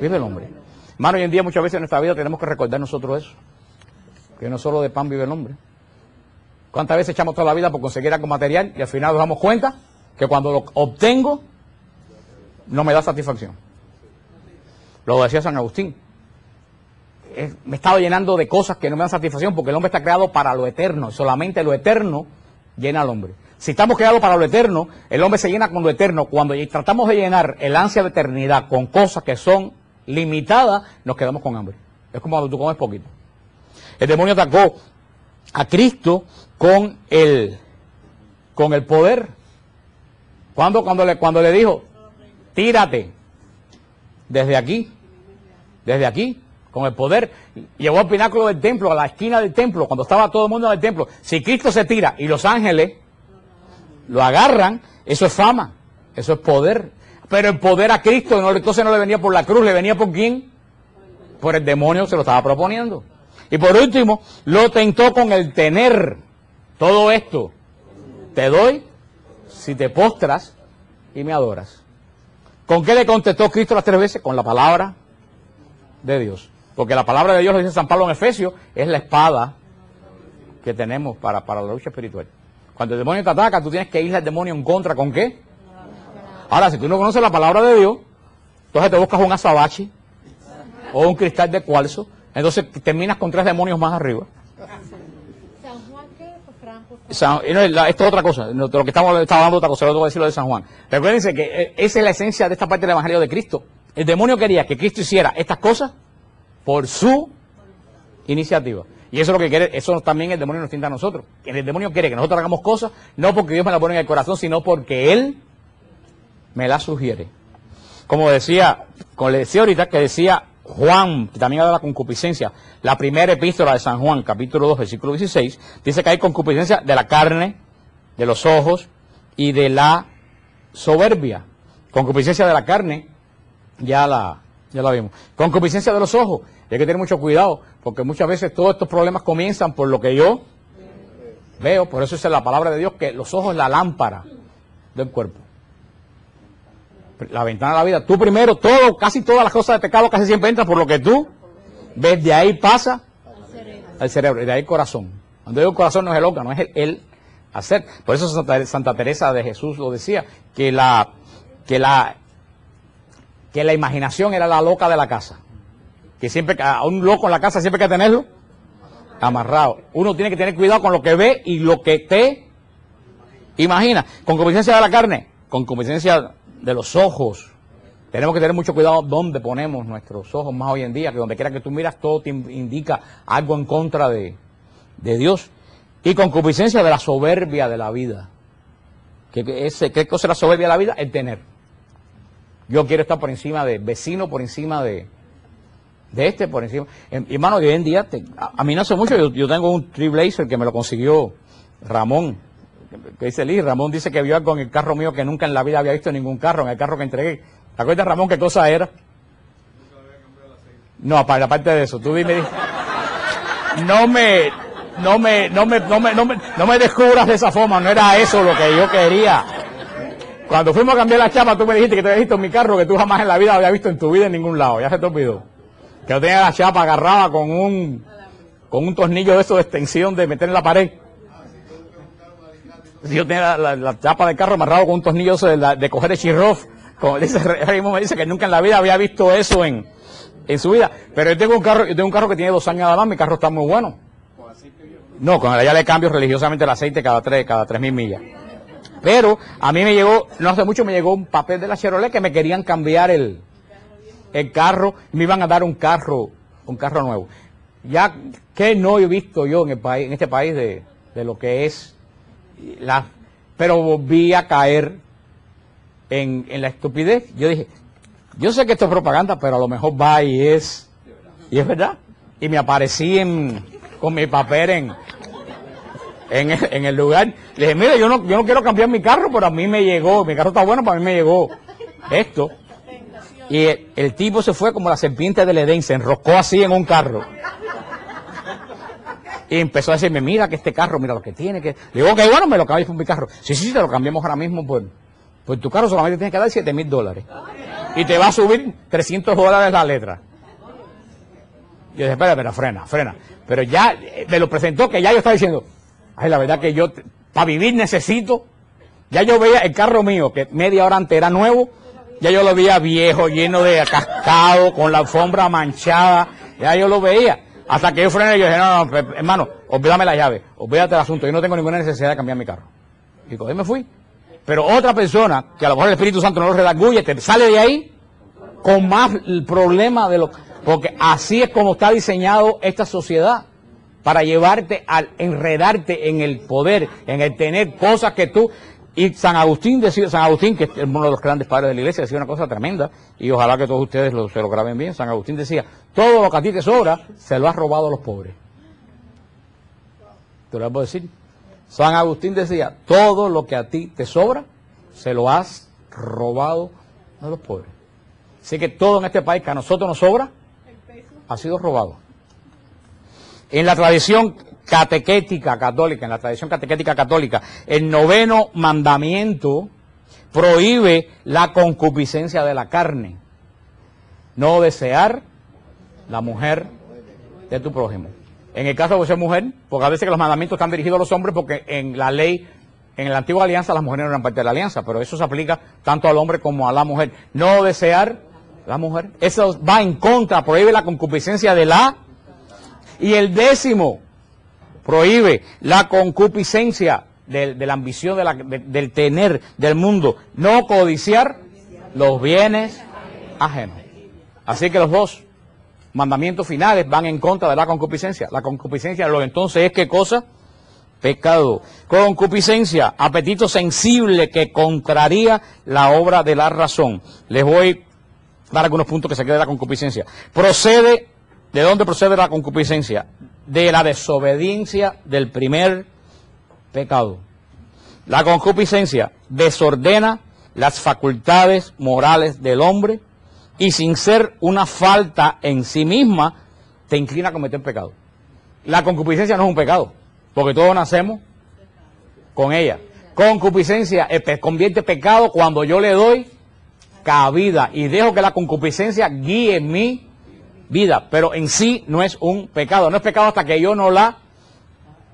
vive el hombre. Hermano, hoy en día muchas veces en nuestra vida tenemos que recordar nosotros eso. Que no solo de pan vive el hombre. ¿Cuántas veces echamos toda la vida por conseguir algo material y al final nos damos cuenta que cuando lo obtengo no me da satisfacción? Lo decía San Agustín. Me he estado llenando de cosas que no me dan satisfacción porque el hombre está creado para lo eterno. Solamente lo eterno llena al hombre. Si estamos creados para lo eterno, el hombre se llena con lo eterno. Cuando tratamos de llenar el ansia de eternidad con cosas que son limitadas, nos quedamos con hambre. Es como cuando tú comes poquito. El demonio atacó a Cristo con el poder. Cuando le dijo, tírate desde aquí, con el poder, llegó al pináculo del templo, a la esquina del templo, cuando estaba todo el mundo en el templo. Si Cristo se tira y los ángeles lo agarran, eso es fama, eso es poder. Pero el poder a Cristo entonces no le venía por la cruz, le venía por quién, por el demonio, se lo estaba proponiendo. Y por último, lo tentó con el tener. Todo esto te doy si te postras y me adoras. ¿Con qué le contestó Cristo las 3 veces? Con la palabra de Dios. Porque la palabra de Dios, lo dice San Pablo en Efesios, es la espada que tenemos para la lucha espiritual. Cuando el demonio te ataca, tú tienes que irle al demonio en contra. ¿Con qué? Ahora, si tú no conoces la palabra de Dios, entonces te buscas un azabache o un cristal de cuarzo. Entonces terminas con 3 demonios más arriba. ¿San Juan qué? Franco. Esto es otra cosa. Lo que estaba hablando otra cosa, lo voy a decir lo de San Juan. Recuérdense que esa es la esencia de esta parte del Evangelio de Cristo. El demonio quería que Cristo hiciera estas cosas por su iniciativa. Y eso es lo que quiere, eso también el demonio nos tienta a nosotros. El demonio quiere que nosotros hagamos cosas, no porque Dios me las pone en el corazón, sino porque Él me las sugiere. Como le decía ahorita, que decía Juan, que también habla de la concupiscencia, la primera epístola de San Juan, capítulo 2, versículo 16, dice que hay concupiscencia de la carne, de los ojos y de la soberbia. Concupiscencia de la carne, ya la vimos. Concupiscencia de los ojos, y hay que tener mucho cuidado, porque muchas veces todos estos problemas comienzan por lo que yo veo. Por eso es la palabra de Dios, que los ojos es la lámpara del cuerpo. La ventana de la vida. Tú primero, casi todas las cosas de pecado casi siempre entran por lo que tú ves. De ahí pasa al cerebro, y de ahí el corazón. Cuando digo el corazón no es el órgano, es el hacer. Por eso Santa Teresa de Jesús lo decía, que la imaginación era la loca de la casa. Que siempre, a un loco en la casa siempre hay que tenerlo amarrado. Uno tiene que tener cuidado con lo que ve y lo que te imagina. Concupiscencia de la carne, concupiscencia de los ojos. Tenemos que tener mucho cuidado dónde ponemos nuestros ojos más hoy en día, que donde quiera que tú miras todo te indica algo en contra de Dios. Y concupiscencia de la soberbia de la vida. ¿Qué cosa es la soberbia de la vida? El tener. Yo quiero estar por encima de vecino, por encima de por encima. Hermano, hoy en día, a mí no hace mucho, yo tengo un Trailblazer que me lo consiguió Ramón, que dice Lee. Ramón dice que vio algo en el carro mío que nunca en la vida había visto en ningún carro, en el carro que entregué. ¿Te acuerdas, Ramón, qué cosa era? No, aparte de eso, tú dime, no me descubras de esa forma, no era eso lo que yo quería. Cuando fuimos a cambiar la chapa, tú me dijiste que te habías visto en mi carro que tú jamás en la vida habías visto en tu vida en ningún lado. Ya se te olvidó. Que yo tenía la chapa agarrada con un tornillo de eso de extensión de meter en la pared. Yo tenía la chapa del carro amarrado con un tornillo de coger el chirrof. Como dice Raymond, me dice que nunca en la vida había visto eso en su vida. Pero yo tengo un carro que tiene 2 años nada más, mi carro está muy bueno. No, con allá le cambio religiosamente el aceite cada 3.000 millas. Pero a mí me llegó, no hace mucho me llegó un papel de la Chevrolet que me querían cambiar el carro, y me iban a dar un carro nuevo. Ya que no he visto yo en este país de lo que es pero volví a caer en la estupidez. Yo dije, yo sé que esto es propaganda, pero a lo mejor va y es verdad. Y me aparecí con mi papel en el lugar. Le dije, mire, yo no quiero cambiar mi carro, pero a mí me llegó, mi carro está bueno, pero a mí me llegó esto. Y el tipo se fue como la serpiente del Edén, se enroscó así en un carro. Y empezó a decirme, mira que este carro, mira lo que tiene. Le digo, ok, bueno, me lo cambias por mi carro. Sí, te lo cambiamos ahora mismo por tu carro, solamente tienes que dar $7,000. Y te va a subir $300 la letra. Yo dije, espera, frena. Pero ya me lo presentó que ya yo estaba diciendo, ay, la verdad que yo, para vivir necesito. Ya yo veía el carro mío, que media hora antes era nuevo, ya yo lo veía viejo, lleno de cascado, con la alfombra manchada, ya yo lo veía. Hasta que yo frené y yo dije, no, hermano, olvídame la llave, olvídate del asunto, yo no tengo ninguna necesidad de cambiar mi carro. Y con él me fui. Pero otra persona, que a lo mejor el Espíritu Santo no lo redarguye, te sale de ahí con más el problema de lo... Porque así es como está diseñado esta sociedad, para llevarte al enredarte en el poder, en el tener cosas que tú... Y San Agustín, que es uno de los grandes padres de la iglesia, decía una cosa tremenda, y ojalá que todos ustedes se lo graben bien. San Agustín decía, todo lo que a ti te sobra, se lo has robado a los pobres. ¿Te lo puedo decir? San Agustín decía, todo lo que a ti te sobra, se lo has robado a los pobres. Así que todo en este país que a nosotros nos sobra, ha sido robado. En la tradición catequética católica, el 9º mandamiento prohíbe la concupiscencia de la carne. No desear la mujer de tu prójimo. En el caso de ser mujer, porque a veces que los mandamientos están dirigidos a los hombres, porque en la ley, en la antigua alianza, las mujeres no eran parte de la alianza, pero eso se aplica tanto al hombre como a la mujer. No desear la mujer. Eso va en contra, prohíbe la concupiscencia de la... Y el 10º prohíbe la concupiscencia de la ambición, del tener, del mundo. No codiciar los bienes ajenos. Así que los dos mandamientos finales van en contra de la concupiscencia. La concupiscencia entonces es ¿qué cosa? Pecado. Concupiscencia, apetito sensible que contraría la obra de la razón. Les voy a dar algunos puntos que se quede de la concupiscencia. ¿De dónde procede la concupiscencia? De la desobediencia del primer pecado. La concupiscencia desordena las facultades morales del hombre y sin ser una falta en sí misma, te inclina a cometer pecado. La concupiscencia no es un pecado, porque todos nacemos con ella. Concupiscencia convierte pecado cuando yo le doy cabida y dejo que la concupiscencia guíe mi vida, pero en sí no es un pecado. No es pecado hasta que yo no la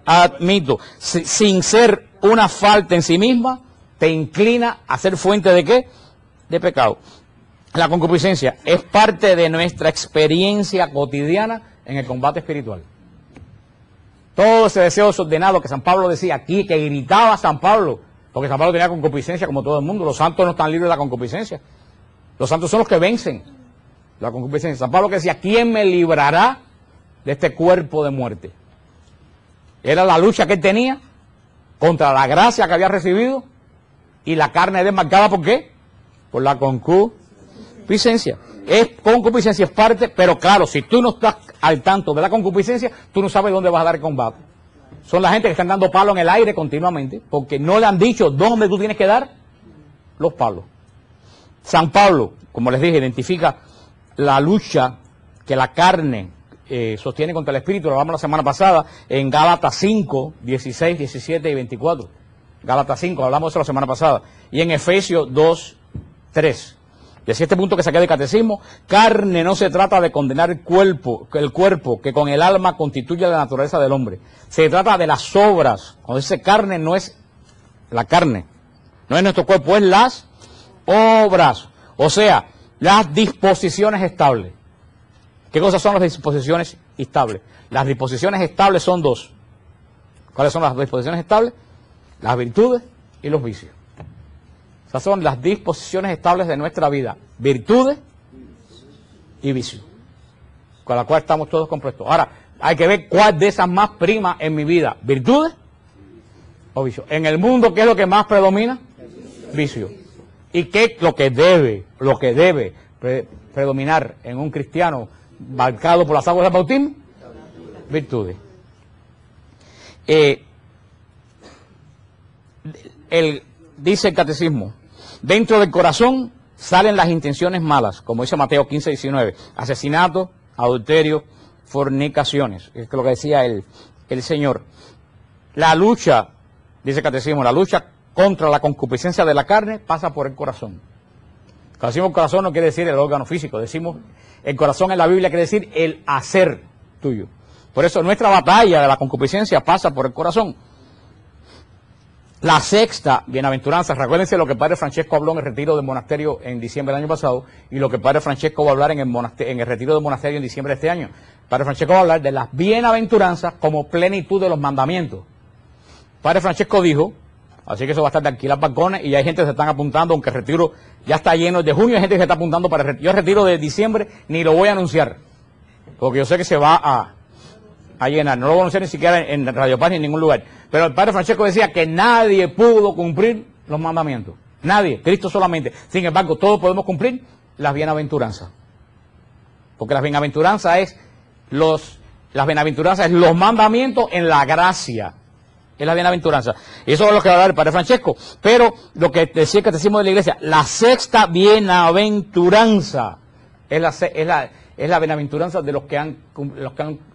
admito. Sin ser una falta en sí misma, te inclina a ser fuente ¿de qué? De pecado. La concupiscencia es parte de nuestra experiencia cotidiana en el combate espiritual. Todo ese deseo desordenado que San Pablo decía aquí, que gritaba San Pablo, porque San Pablo tenía concupiscencia como todo el mundo. Los santos no están libres de la concupiscencia. Los santos son los que vencen la concupiscencia. San Pablo que decía, ¿quién me librará de este cuerpo de muerte? Era la lucha que él tenía contra la gracia que había recibido y la carne desmarcada, ¿por qué? Por la concupiscencia. Concupiscencia es parte, pero claro, si tú no estás al tanto de la concupiscencia, tú no sabes dónde vas a dar el combate. Son la gente que están dando palos en el aire continuamente, porque no le han dicho dónde tú tienes que dar los palos. San Pablo, como les dije, identifica la lucha que la carne sostiene contra el espíritu. Lo hablamos la semana pasada en Gálatas 5, 16, 17 y 24. Gálatas 5, hablamos de eso la semana pasada. Y en Efesios 2, 3. Decía este punto que saqué del catecismo: carne no se trata de condenar el cuerpo que con el alma constituye la naturaleza del hombre. Se trata de las obras. Cuando dice carne, no es la carne, no es nuestro cuerpo, es las obras. O sea, las disposiciones estables. ¿Qué cosas son las disposiciones estables? Las disposiciones estables son dos: ¿Cuáles son las disposiciones estables? Las virtudes y los vicios. Esas son las disposiciones estables de nuestra vida. Virtudes y vicios. Con la cual estamos todos compuestos. Ahora, hay que ver cuál de esas más prima en mi vida. ¿Virtudes o vicios? En el mundo, ¿qué es lo que más predomina? Vicio. ¿Y qué es lo que debe predominar en un cristiano marcado por las aguas del bautismo? Virtudes. Dice el catecismo, dentro del corazón salen las intenciones malas, como dice Mateo 15, 19, asesinato, adulterio, fornicaciones, es lo que decía el Señor. La lucha, dice el catecismo, la lucha contra la concupiscencia de la carne pasa por el corazón. Cuando decimos corazón no quiere decir el órgano físico, decimos el corazón en la Biblia quiere decir el hacer tuyo. Por eso nuestra batalla de la concupiscencia pasa por el corazón. La sexta bienaventuranza, recuérdense lo que el Padre Francesco habló en el retiro del monasterio en diciembre del año pasado y lo que el Padre Francesco va a hablar en el retiro del monasterio en diciembre de este año. El Padre Francesco va a hablar de las bienaventuranzas como plenitud de los mandamientos. El Padre Francesco dijo, así que eso va a estar de alquilar balcones y hay gente que se están apuntando, aunque el retiro ya está lleno de junio, hay gente que se está apuntando para el retiro. Yo el retiro de diciembre ni lo voy a anunciar, porque yo sé que se va a llenar, no lo voy a anunciar ni siquiera en Radio Paz ni en ningún lugar. Pero el Padre Francesco decía que nadie pudo cumplir los mandamientos. Nadie, Cristo solamente. Sin embargo, todos podemos cumplir las bienaventuranzas. Porque las bienaventuranzas es los mandamientos en la gracia. Es la bienaventuranza. Y eso es lo que va a dar el Padre Francesco. Pero lo que decía el catecismo de la iglesia, la sexta bienaventuranza es la bienaventuranza de los que han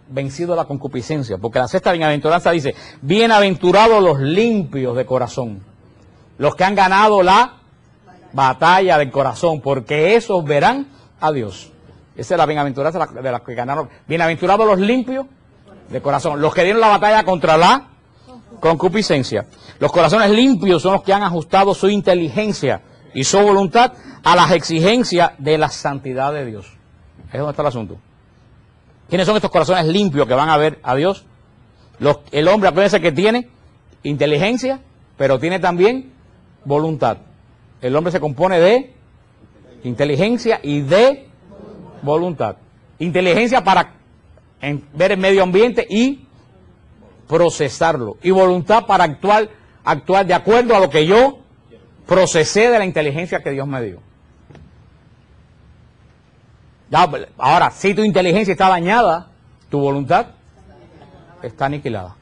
vencido la concupiscencia, porque la sexta bienaventuranza dice, bienaventurados los limpios de corazón, los que han ganado la batalla del corazón, porque esos verán a Dios. Esa es la bienaventuranza de las que ganaron. Bienaventurados los limpios de corazón, los que dieron la batalla contra la concupiscencia. Los corazones limpios son los que han ajustado su inteligencia y su voluntad a las exigencias de la santidad de Dios. Es donde está el asunto. ¿Quiénes son estos corazones limpios que van a ver a Dios? El hombre, acuérdense que tiene inteligencia, pero tiene también voluntad. El hombre se compone de inteligencia y de voluntad. Inteligencia para ver el medio ambiente y procesarlo. Y voluntad para actuar de acuerdo a lo que yo procesé de la inteligencia que Dios me dio. Ahora, si tu inteligencia está dañada, tu voluntad está aniquilada.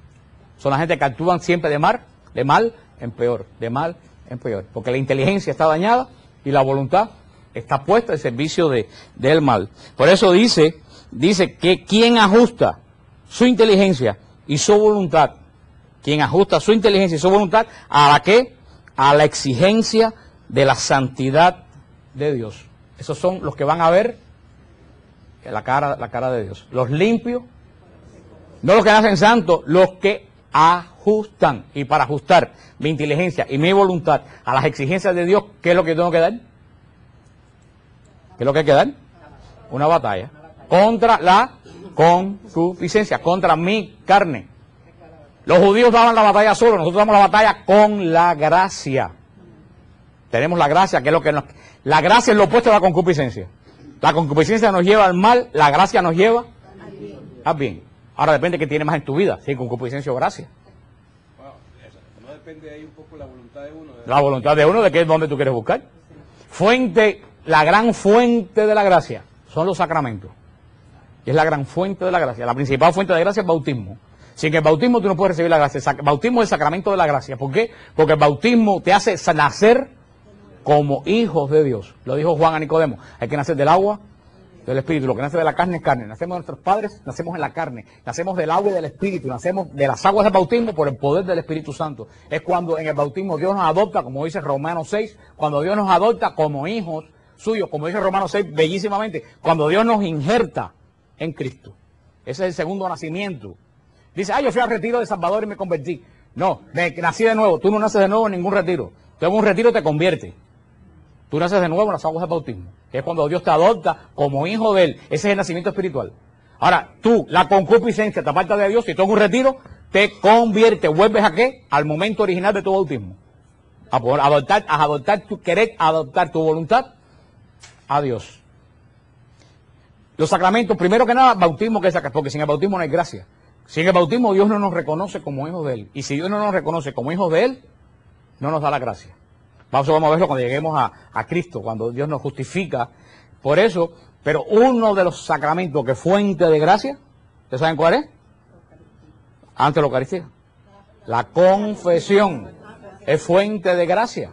Son la gente que actúan siempre de mal en peor, de mal en peor. Porque la inteligencia está dañada y la voluntad está puesta al servicio del mal. Por eso dice que quien ajusta su inteligencia y su voluntad, quien ajusta su inteligencia y su voluntad, ¿a la qué? A la exigencia de la santidad de Dios. Esos son los que van a ver la cara de Dios. Los limpios, no los que nacen santos, los que ajustan. Y para ajustar mi inteligencia y mi voluntad a las exigencias de Dios, ¿qué es lo que tengo que dar? ¿Qué es lo que hay que dar? Una batalla contra la concupiscencia, contra mi carne. Los judíos daban la batalla solo, nosotros damos la batalla con la gracia. Tenemos la gracia, que es lo que nos... La gracia es lo opuesto a la concupiscencia. La concupiscencia nos lleva al mal, la gracia nos lleva al bien. Ahora depende de qué tiene más en tu vida, si concupiscencia o gracia. Wow, no depende de ahí un poco la voluntad de uno. La voluntad de uno, de qué es donde tú quieres buscar. La gran fuente de la gracia son los sacramentos. Y es la gran fuente de la gracia. La principal fuente de gracia es el bautismo. Sin el bautismo tú no puedes recibir la gracia. El bautismo es el sacramento de la gracia. ¿Por qué? Porque el bautismo te hace nacer como hijos de Dios. Lo dijo Juan a Nicodemo. Hay que nacer del agua, del espíritu. Lo que nace de la carne es carne. Nacemos de nuestros padres, nacemos en la carne. Nacemos del agua y del espíritu. Nacemos de las aguas del bautismo por el poder del Espíritu Santo. Es cuando en el bautismo Dios nos adopta, como dice Romanos 6, cuando Dios nos adopta como hijos suyos, como dice Romanos 6 bellísimamente, cuando Dios nos injerta en Cristo. Ese es el segundo nacimiento. Dice, yo fui al retiro de Salvador y me convertí. No, nací de nuevo. Tú no naces de nuevo en ningún retiro. Tú en un retiro te conviertes. Tú naces de nuevo en las aguas del bautismo, que es cuando Dios te adopta como hijo de Él. Ese es el nacimiento espiritual. Ahora, tú, la concupiscencia te aparta de Dios, si tú en un retiro, te convierte, vuelves a qué? Al momento original de tu bautismo. A adoptar tu voluntad a Dios. Los sacramentos, primero que nada, bautismo, que es sacramento, porque sin el bautismo no hay gracia. Sin el bautismo Dios no nos reconoce como hijos de Él. Y si Dios no nos reconoce como hijos de Él, no nos da la gracia. Vamos a verlo cuando lleguemos a Cristo, cuando Dios nos justifica. Por eso, pero uno de los sacramentos que es fuente de gracia, ¿ustedes saben cuál es? Antes de la Eucaristía. La confesión es fuente de gracia.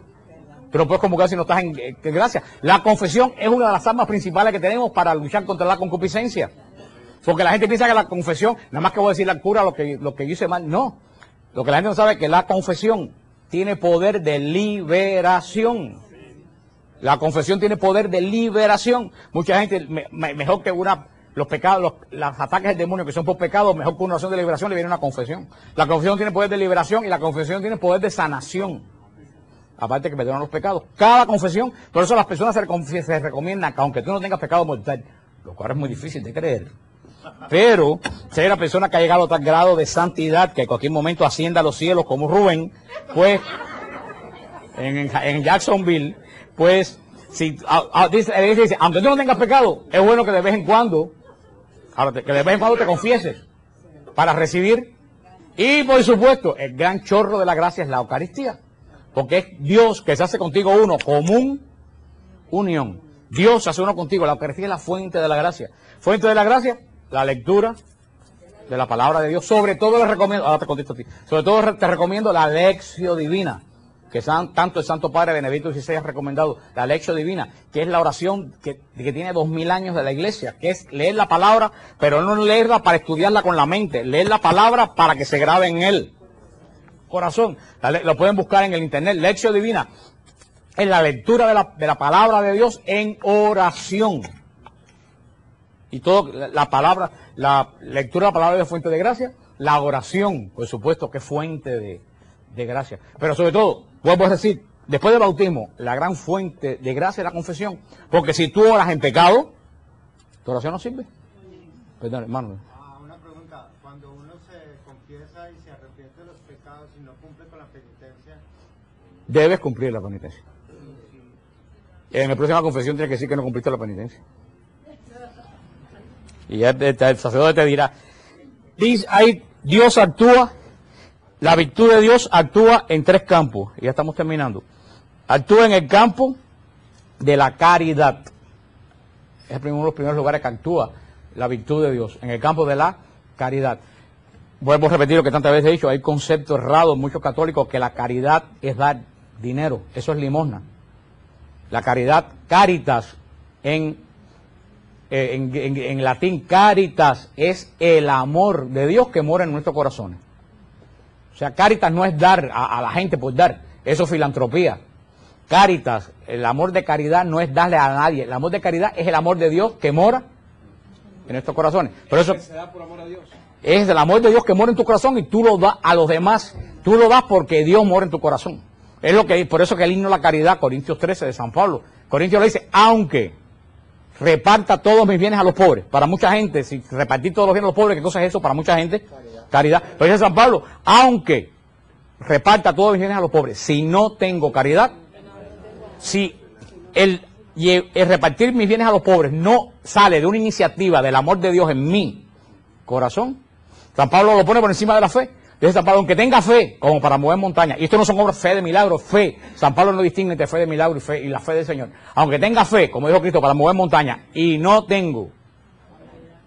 Tú no puedes convocar si no estás en gracia. La confesión es una de las armas principales que tenemos para luchar contra la concupiscencia. Porque la gente piensa que la confesión, nada más que voy a decirle al cura lo que yo hice mal. No. Lo que la gente no sabe es que la confesión tiene poder de liberación. La confesión tiene poder de liberación. Mucha gente, mejor que los pecados, los ataques del demonio que son por pecado, mejor que una oración de liberación le viene una confesión. La confesión tiene poder de liberación y la confesión tiene poder de sanación. Aparte que perdonan los pecados. Cada confesión, por eso las personas se recomiendan que aunque tú no tengas pecado mortal, lo cual es muy difícil de creer, pero si hay una persona que ha llegado a tal grado de santidad que en cualquier momento ascienda a los cielos como Rubén, pues en Jacksonville, pues si dice, aunque tú no tengas pecado, es bueno que de vez en cuando te confieses para recibir. Y por supuesto, el gran chorro de la gracia es la Eucaristía. Porque es Dios que se hace contigo uno, común unión. Dios se hace uno contigo. La Eucaristía es la fuente de la gracia. Fuente de la gracia, la lectura de la palabra de Dios. Sobre todo les recomiendo, ahora te contesto a ti, sobre todo te recomiendo la Lectio Divina, que tanto el Santo Padre Benedicto XVI ha recomendado, la Lectio Divina, que es la oración que tiene 2000 años de la Iglesia, que es leer la palabra, pero no leerla para estudiarla con la mente, leer la palabra para que se grabe en él. Corazón, lo pueden buscar en el internet. Lectio Divina es la lectura de la palabra de Dios en oración. Y todo, la lectura de la palabra de Dios es fuente de gracia. La oración, por supuesto, que es fuente de gracia. Pero sobre todo, vuelvo a decir, después del bautismo, la gran fuente de gracia es la confesión. Porque si tú oras en pecado, tu oración no sirve. Perdón, hermano. Una pregunta. Cuando uno se confiesa y se arrepiente de los pecados y no cumple con la penitencia, debes cumplir la penitencia. En la próxima confesión tienes que decir que no cumpliste la penitencia. Y ya el sacerdote te dirá, Dios actúa, la virtud de Dios actúa en 3 campos. Y ya estamos terminando. Actúa en el campo de la caridad. Es uno de los primeros lugares que actúa la virtud de Dios, en el campo de la caridad. Vuelvo a repetir lo que tantas veces he dicho, hay concepto errado en muchos católicos que la caridad es dar dinero, eso es limosna. La caridad, caritas, en latín, caritas, es el amor de Dios que mora en nuestros corazones. O sea, caritas no es dar a la gente por dar, eso es filantropía. Caritas, el amor de caridad no es darle a nadie, el amor de caridad es el amor de Dios que mora en nuestros corazones. Por eso se da por amor a Dios. Es el amor de Dios que mora en tu corazón y tú lo das a los demás. Tú lo das porque Dios mora en tu corazón. Es por eso que el himno de la caridad, Corintios 13 de San Pablo, Corintios le dice, aunque reparta todos mis bienes a los pobres. Para mucha gente, si repartir todos los bienes a los pobres, ¿qué cosa es eso? Para mucha gente, caridad. Pero dice San Pablo, aunque reparta todos mis bienes a los pobres, si no tengo caridad, si el repartir mis bienes a los pobres no sale de una iniciativa del amor de Dios en mi corazón, San Pablo lo pone por encima de la fe. Dice San Pablo, aunque tenga fe, como para mover montañas, y esto no son obras fe de milagro, fe. San Pablo no distingue entre fe de milagro y la fe del Señor. Aunque tenga fe, como dijo Cristo, para mover montañas, y no tengo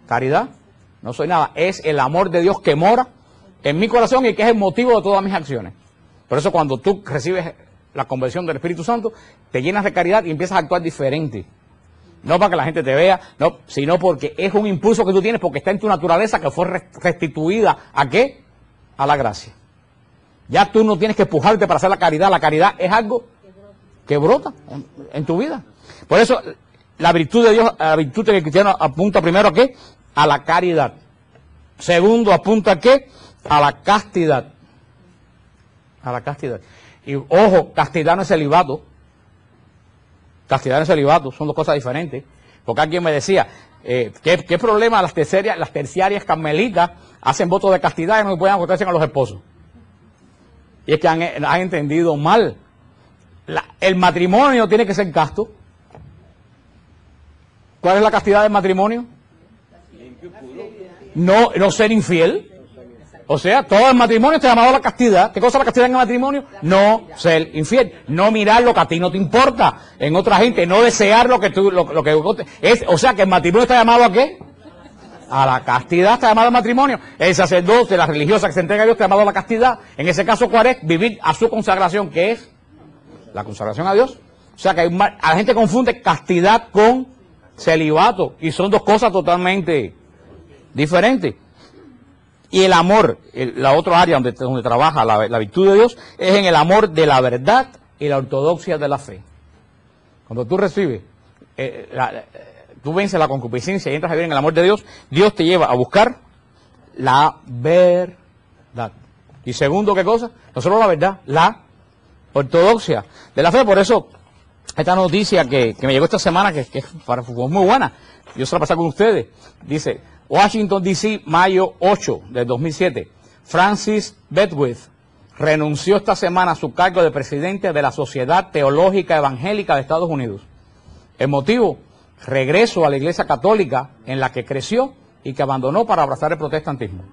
caridad, no soy nada. Es el amor de Dios que mora en mi corazón y que es el motivo de todas mis acciones. Por eso cuando tú recibes la conversión del Espíritu Santo, te llenas de caridad y empiezas a actuar diferente. No para que la gente te vea, no, sino porque es un impulso que tú tienes, porque está en tu naturaleza que fue restituida, ¿a qué? A la gracia. Ya tú no tienes que empujarte para hacer la caridad es algo que brota en tu vida. Por eso la virtud de Dios, la virtud del cristiano apunta primero a qué? A la caridad. Segundo, apunta a qué? A la castidad. A la castidad. Y ojo, castidad no es celibato. Castidad no es celibato, son dos cosas diferentes. Porque alguien me decía, ¿qué problema las terciarias carmelitas hacen votos de castidad y no pueden acostarse con los esposos? Y es que han entendido mal. El matrimonio tiene que ser casto. ¿Cuál es la castidad del matrimonio? No ser infiel. O sea, todo el matrimonio está llamado a la castidad. ¿Qué cosa es la castidad en el matrimonio? No ser infiel. No mirar lo que a ti no te importa en otra gente. No desear lo que tú... o sea, que el matrimonio está llamado ¿a qué? A la castidad está llamado el matrimonio. El sacerdote, la religiosa que se entrega a Dios está llamado a la castidad. En ese caso, ¿cuál es? Vivir a su consagración, que es la consagración a Dios. O sea, que a la gente confunde castidad con celibato. Y son dos cosas totalmente diferentes. Y el amor, la otra área donde trabaja la virtud de Dios, es en el amor de la verdad y la ortodoxia de la fe. Cuando tú recibes, tú vences la concupiscencia y entras a vivir en el amor de Dios, Dios te lleva a buscar la verdad. Y segundo, ¿qué cosa? No solo la verdad, la ortodoxia de la fe. Por eso, esta noticia que me llegó esta semana, que fue muy buena, yo se la pasé con ustedes, dice... Washington, D.C., mayo 8 del 2007. Francis Beckwith renunció esta semana a su cargo de presidente de la Sociedad Teológica Evangélica de Estados Unidos. El motivo, regreso a la Iglesia Católica en la que creció y que abandonó para abrazar el protestantismo.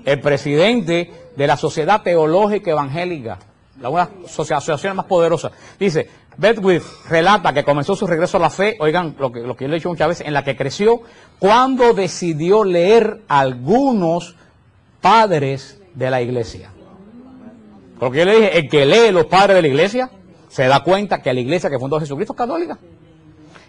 El presidente de la Sociedad Teológica Evangélica, una asociación más poderosa, dice... Beckwith relata que comenzó su regreso a la fe, oigan, lo que yo le he dicho muchas veces, en la que creció cuando decidió leer algunos padres de la iglesia. Porque yo le dije, el que lee los padres de la iglesia, se da cuenta que la iglesia que fundó Jesucristo es católica.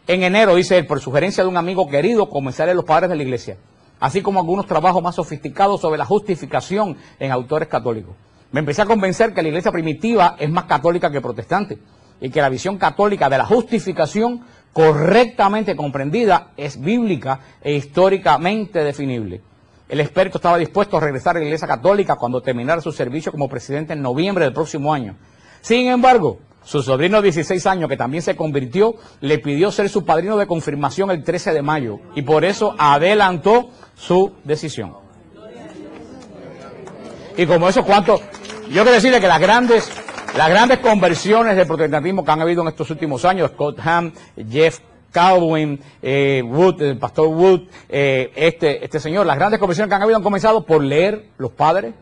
En enero, dice él, por sugerencia de un amigo querido, comencé a leer los padres de la iglesia, así como algunos trabajos más sofisticados sobre la justificación en autores católicos. Me empecé a convencer que la iglesia primitiva es más católica que protestante, y que la visión católica de la justificación correctamente comprendida es bíblica e históricamente definible. El experto estaba dispuesto a regresar a la Iglesia Católica cuando terminara su servicio como presidente en noviembre del próximo año. Sin embargo, su sobrino de 16 años, que también se convirtió, le pidió ser su padrino de confirmación el 13 de mayo y por eso adelantó su decisión. Y como eso, ¿cuánto? Yo quiero decirle que las grandes conversiones del protestantismo que han habido en estos últimos años, Scott Hahn, Jeff Calvin, Wood, el pastor Wood, este señor, las grandes conversiones que han habido han comenzado por leer los padres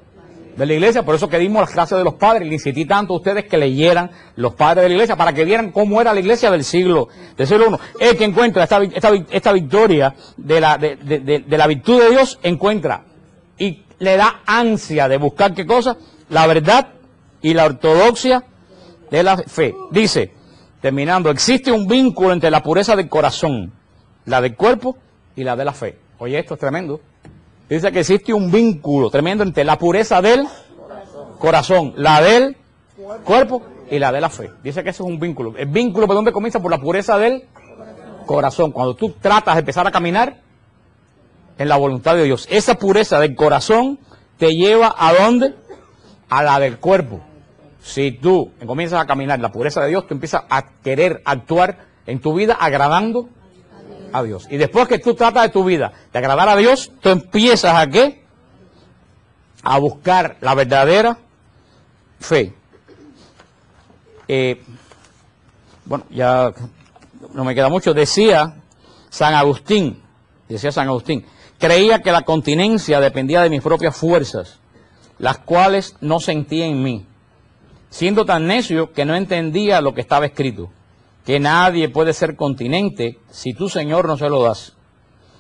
de la iglesia. Por eso que dimos las clases de los padres, le insistí tanto a ustedes que leyeran los padres de la iglesia para que vieran cómo era la iglesia del siglo I. El que encuentra esta victoria de la virtud de Dios, encuentra y le da ansia de buscar ¿qué cosa? La verdad y la ortodoxia de la fe. Dice, terminando, existe un vínculo entre la pureza del corazón, la del cuerpo y la de la fe. Oye, esto es tremendo. Dice que existe un vínculo tremendo entre la pureza del corazón, la del cuerpo y la de la fe. Dice que ese es un vínculo. El vínculo, ¿por dónde comienza? Por la pureza del corazón. Cuando tú tratas de empezar a caminar en la voluntad de Dios, esa pureza del corazón te lleva ¿a dónde? A la del cuerpo. Si tú comienzas a caminar en la pureza de Dios, tú empiezas a querer actuar en tu vida agradando a Dios. Y después que tú tratas de tu vida de agradar a Dios, tú empiezas ¿a qué? A buscar la verdadera fe. Bueno, ya no me queda mucho. Decía San Agustín, creía que la continencia dependía de mis propias fuerzas, las cuales no sentía en mí, siendo tan necio que no entendía lo que estaba escrito, que nadie puede ser continente si tú, Señor, no se lo das.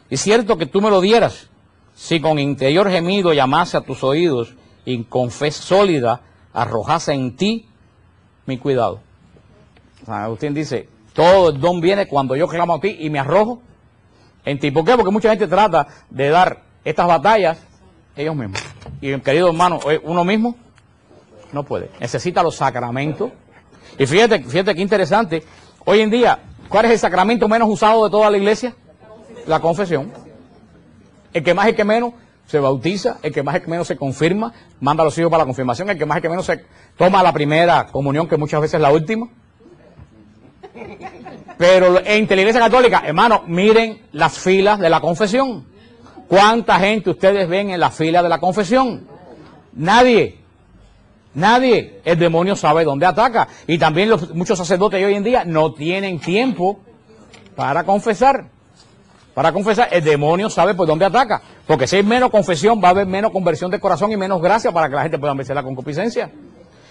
Y cierto que tú me lo dieras, si con interior gemido llamase a tus oídos y con fe sólida arrojase en ti mi cuidado. San Agustín dice, todo el don viene cuando yo clamo a ti y me arrojo en ti. ¿Por qué? Porque mucha gente trata de dar estas batallas ellos mismos. Y querido hermano, uno mismo no puede. Necesita los sacramentos. Y fíjate qué interesante. Hoy en día, ¿cuál es el sacramento menos usado de toda la iglesia? La confesión. El que más y el que menos se bautiza, el que más y el que menos se confirma, manda a los hijos para la confirmación, el que más y el que menos se toma la primera comunión, que muchas veces es la última. Pero entre la Iglesia Católica, hermano, miren las filas de la confesión. ¿Cuánta gente ustedes ven en la fila de la confesión? Nadie. Nadie. El demonio sabe dónde ataca. Y también muchos sacerdotes hoy en día no tienen tiempo para confesar. Para confesar, el demonio sabe por dónde ataca. Porque si hay menos confesión, va a haber menos conversión de corazón y menos gracia para que la gente pueda vencer la concupiscencia.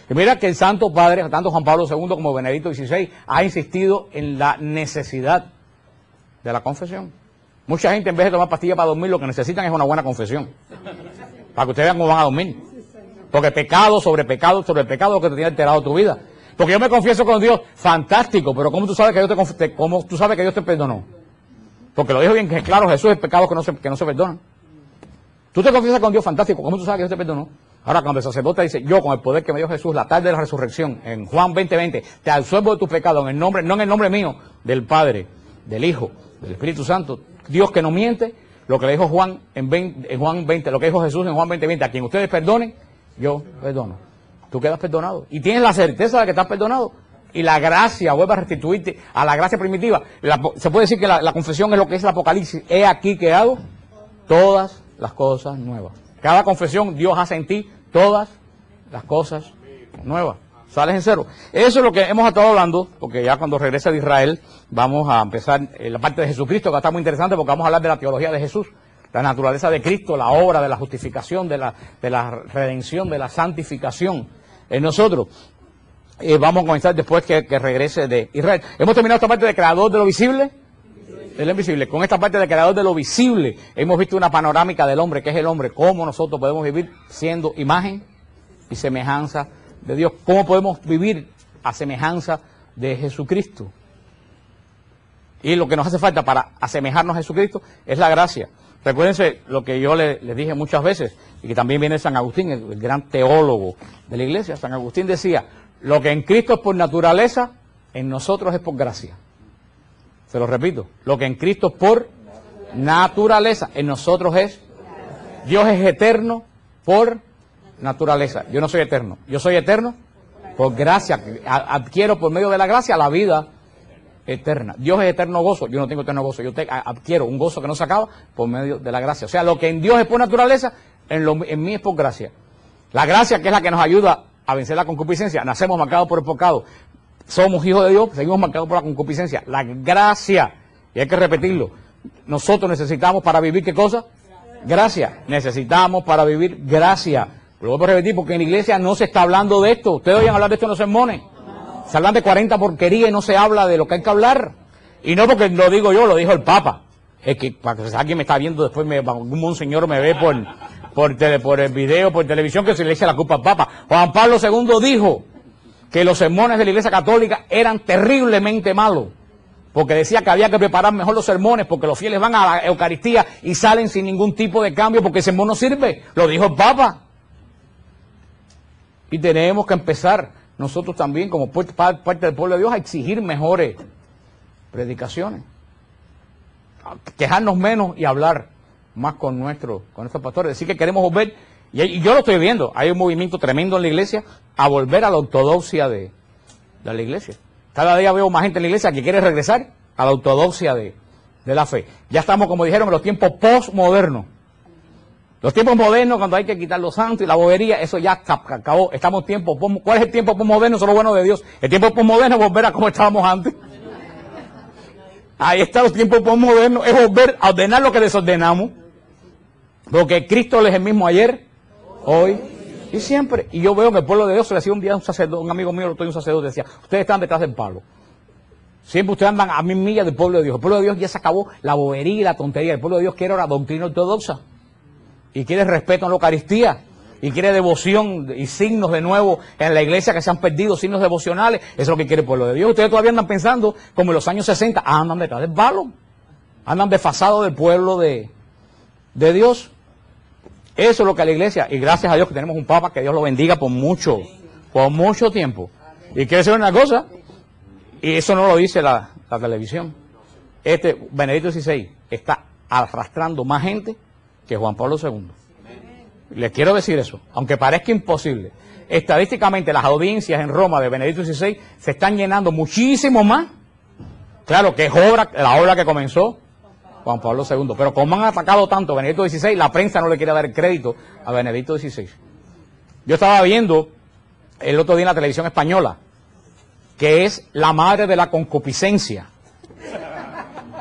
Y mira que el Santo Padre, tanto Juan Pablo II como Benedicto XVI, ha insistido en la necesidad de la confesión. Mucha gente, en vez de tomar pastillas para dormir, lo que necesitan es una buena confesión. Para que ustedes vean cómo van a dormir. Porque pecado sobre pecado sobre pecado es lo que te tiene alterado tu vida. Porque yo me confieso con Dios, fantástico, pero ¿cómo tú sabes que Dios te perdonó? Porque lo dijo bien que claro, Jesús es pecado que no se perdonan. Tú te confiesas con Dios, fantástico, ¿cómo tú sabes que Dios te perdonó? Ahora, cuando el sacerdote dice, yo con el poder que me dio Jesús la tarde de la resurrección, en Juan 20:20, te absuelvo de tus pecados, en el nombre, no en el nombre mío, del Padre, del Hijo, del Espíritu Santo, Dios que no miente, lo que le dijo Juan en Juan 20, lo que dijo Jesús en Juan 20:20, a quien ustedes perdonen, yo perdono. Tú quedas perdonado. Y tienes la certeza de que estás perdonado. Y la gracia vuelve a restituirte a la gracia primitiva. Se puede decir que la confesión es lo que es el Apocalipsis. He aquí que hago todas las cosas nuevas. Cada confesión, Dios hace en ti todas las cosas nuevas. Sales en cero. Eso es lo que hemos estado hablando, porque ya cuando regrese de Israel vamos a empezar la parte de Jesucristo, que está muy interesante porque vamos a hablar de la teología de Jesús, la naturaleza de Cristo, la obra de la justificación, de la redención, de la santificación en nosotros. Vamos a comenzar después que regrese de Israel. Hemos terminado esta parte de creador de lo visible, del invisible. Con esta parte de creador de lo visible hemos visto una panorámica del hombre, que es el hombre, cómo nosotros podemos vivir siendo imagen y semejanza de Dios, cómo podemos vivir a semejanza de Jesucristo. Y lo que nos hace falta para asemejarnos a Jesucristo es la gracia. Recuérdense lo que yo les dije muchas veces, y que también viene San Agustín, el gran teólogo de la iglesia. San Agustín decía, lo que en Cristo es por naturaleza, en nosotros es por gracia. Se lo repito, lo que en Cristo es por naturaleza, en nosotros es. Dios es eterno por naturaleza. Yo no soy eterno, yo soy eterno por gracia. Adquiero por medio de la gracia la vida eterna. Dios es eterno gozo, yo no tengo eterno gozo, yo adquiero un gozo que no se acaba por medio de la gracia. O sea, lo que en Dios es por naturaleza, en mí es por gracia. La gracia, que es la que nos ayuda a vencer la concupiscencia. Nacemos marcados por el pecado, somos hijos de Dios, seguimos marcados por la concupiscencia. La gracia, y hay que repetirlo, nosotros necesitamos para vivir, ¿qué cosa? Gracia. Necesitamos para vivir gracia. Lo voy a repetir porque en la iglesia no se está hablando de esto. Ustedes oyen hablar de esto en los sermones. Se hablan de 40 porquerías y no se habla de lo que hay que hablar. Y no porque lo digo yo, lo dijo el Papa. Es que para que alguien me está viendo después, un monseñor me ve por el video, por televisión, que se le echa la culpa al Papa. Juan Pablo II dijo que los sermones de la Iglesia Católica eran terriblemente malos. Porque decía que había que preparar mejor los sermones, porque los fieles van a la Eucaristía y salen sin ningún tipo de cambio, porque el sermón no sirve. Lo dijo el Papa. Y tenemos que empezar nosotros también, como parte del pueblo de Dios, a exigir mejores predicaciones. A quejarnos menos y hablar más con nuestros pastores. Decir que queremos volver, y yo lo estoy viendo, hay un movimiento tremendo en la iglesia a volver a la ortodoxia de la iglesia. Cada día veo más gente en la iglesia que quiere regresar a la ortodoxia de la fe. Ya estamos, como dijeron, en los tiempos postmodernos. Los tiempos modernos, cuando hay que quitar los santos y la bobería, eso ya acabó. Estamos en tiempo. ¿Cuál es el tiempo postmoderno? Eso es lo bueno de Dios. El tiempo postmoderno es volver a como estábamos antes. Ahí está, los tiempos postmodernos, es volver a ordenar lo que desordenamos. Porque Cristo es el mismo ayer, hoy y siempre. Y yo veo que el pueblo de Dios, se le decía un día un amigo mío, un sacerdote, decía, ustedes están detrás del palo. Siempre ustedes andan a 1000 millas del pueblo de Dios. El pueblo de Dios ya se acabó la bobería y la tontería. El pueblo de Dios quiere ahora doctrina ortodoxa. Y quiere respeto en la Eucaristía. Y quiere devoción y signos de nuevo en la iglesia que se han perdido, signos devocionales. Eso es lo que quiere el pueblo de Dios. Ustedes todavía andan pensando como en los años 60. Andan detrás del palo. Andan desfasados del pueblo de Dios. Eso es lo que a la iglesia, y gracias a Dios que tenemos un Papa, que Dios lo bendiga por mucho tiempo. Y quiere decir una cosa, y eso no lo dice la televisión. Benedicto XVI está arrastrando más gente que Juan Pablo II. Les quiero decir eso, aunque parezca imposible. Estadísticamente las audiencias en Roma de Benedicto XVI se están llenando muchísimo más Claro que es la obra que comenzó Juan Pablo II. Pero como han atacado tanto a Benedicto XVI, la prensa no le quiere dar el crédito a Benedicto XVI. Yo estaba viendo el otro día en la televisión española, que es la madre de la concupiscencia.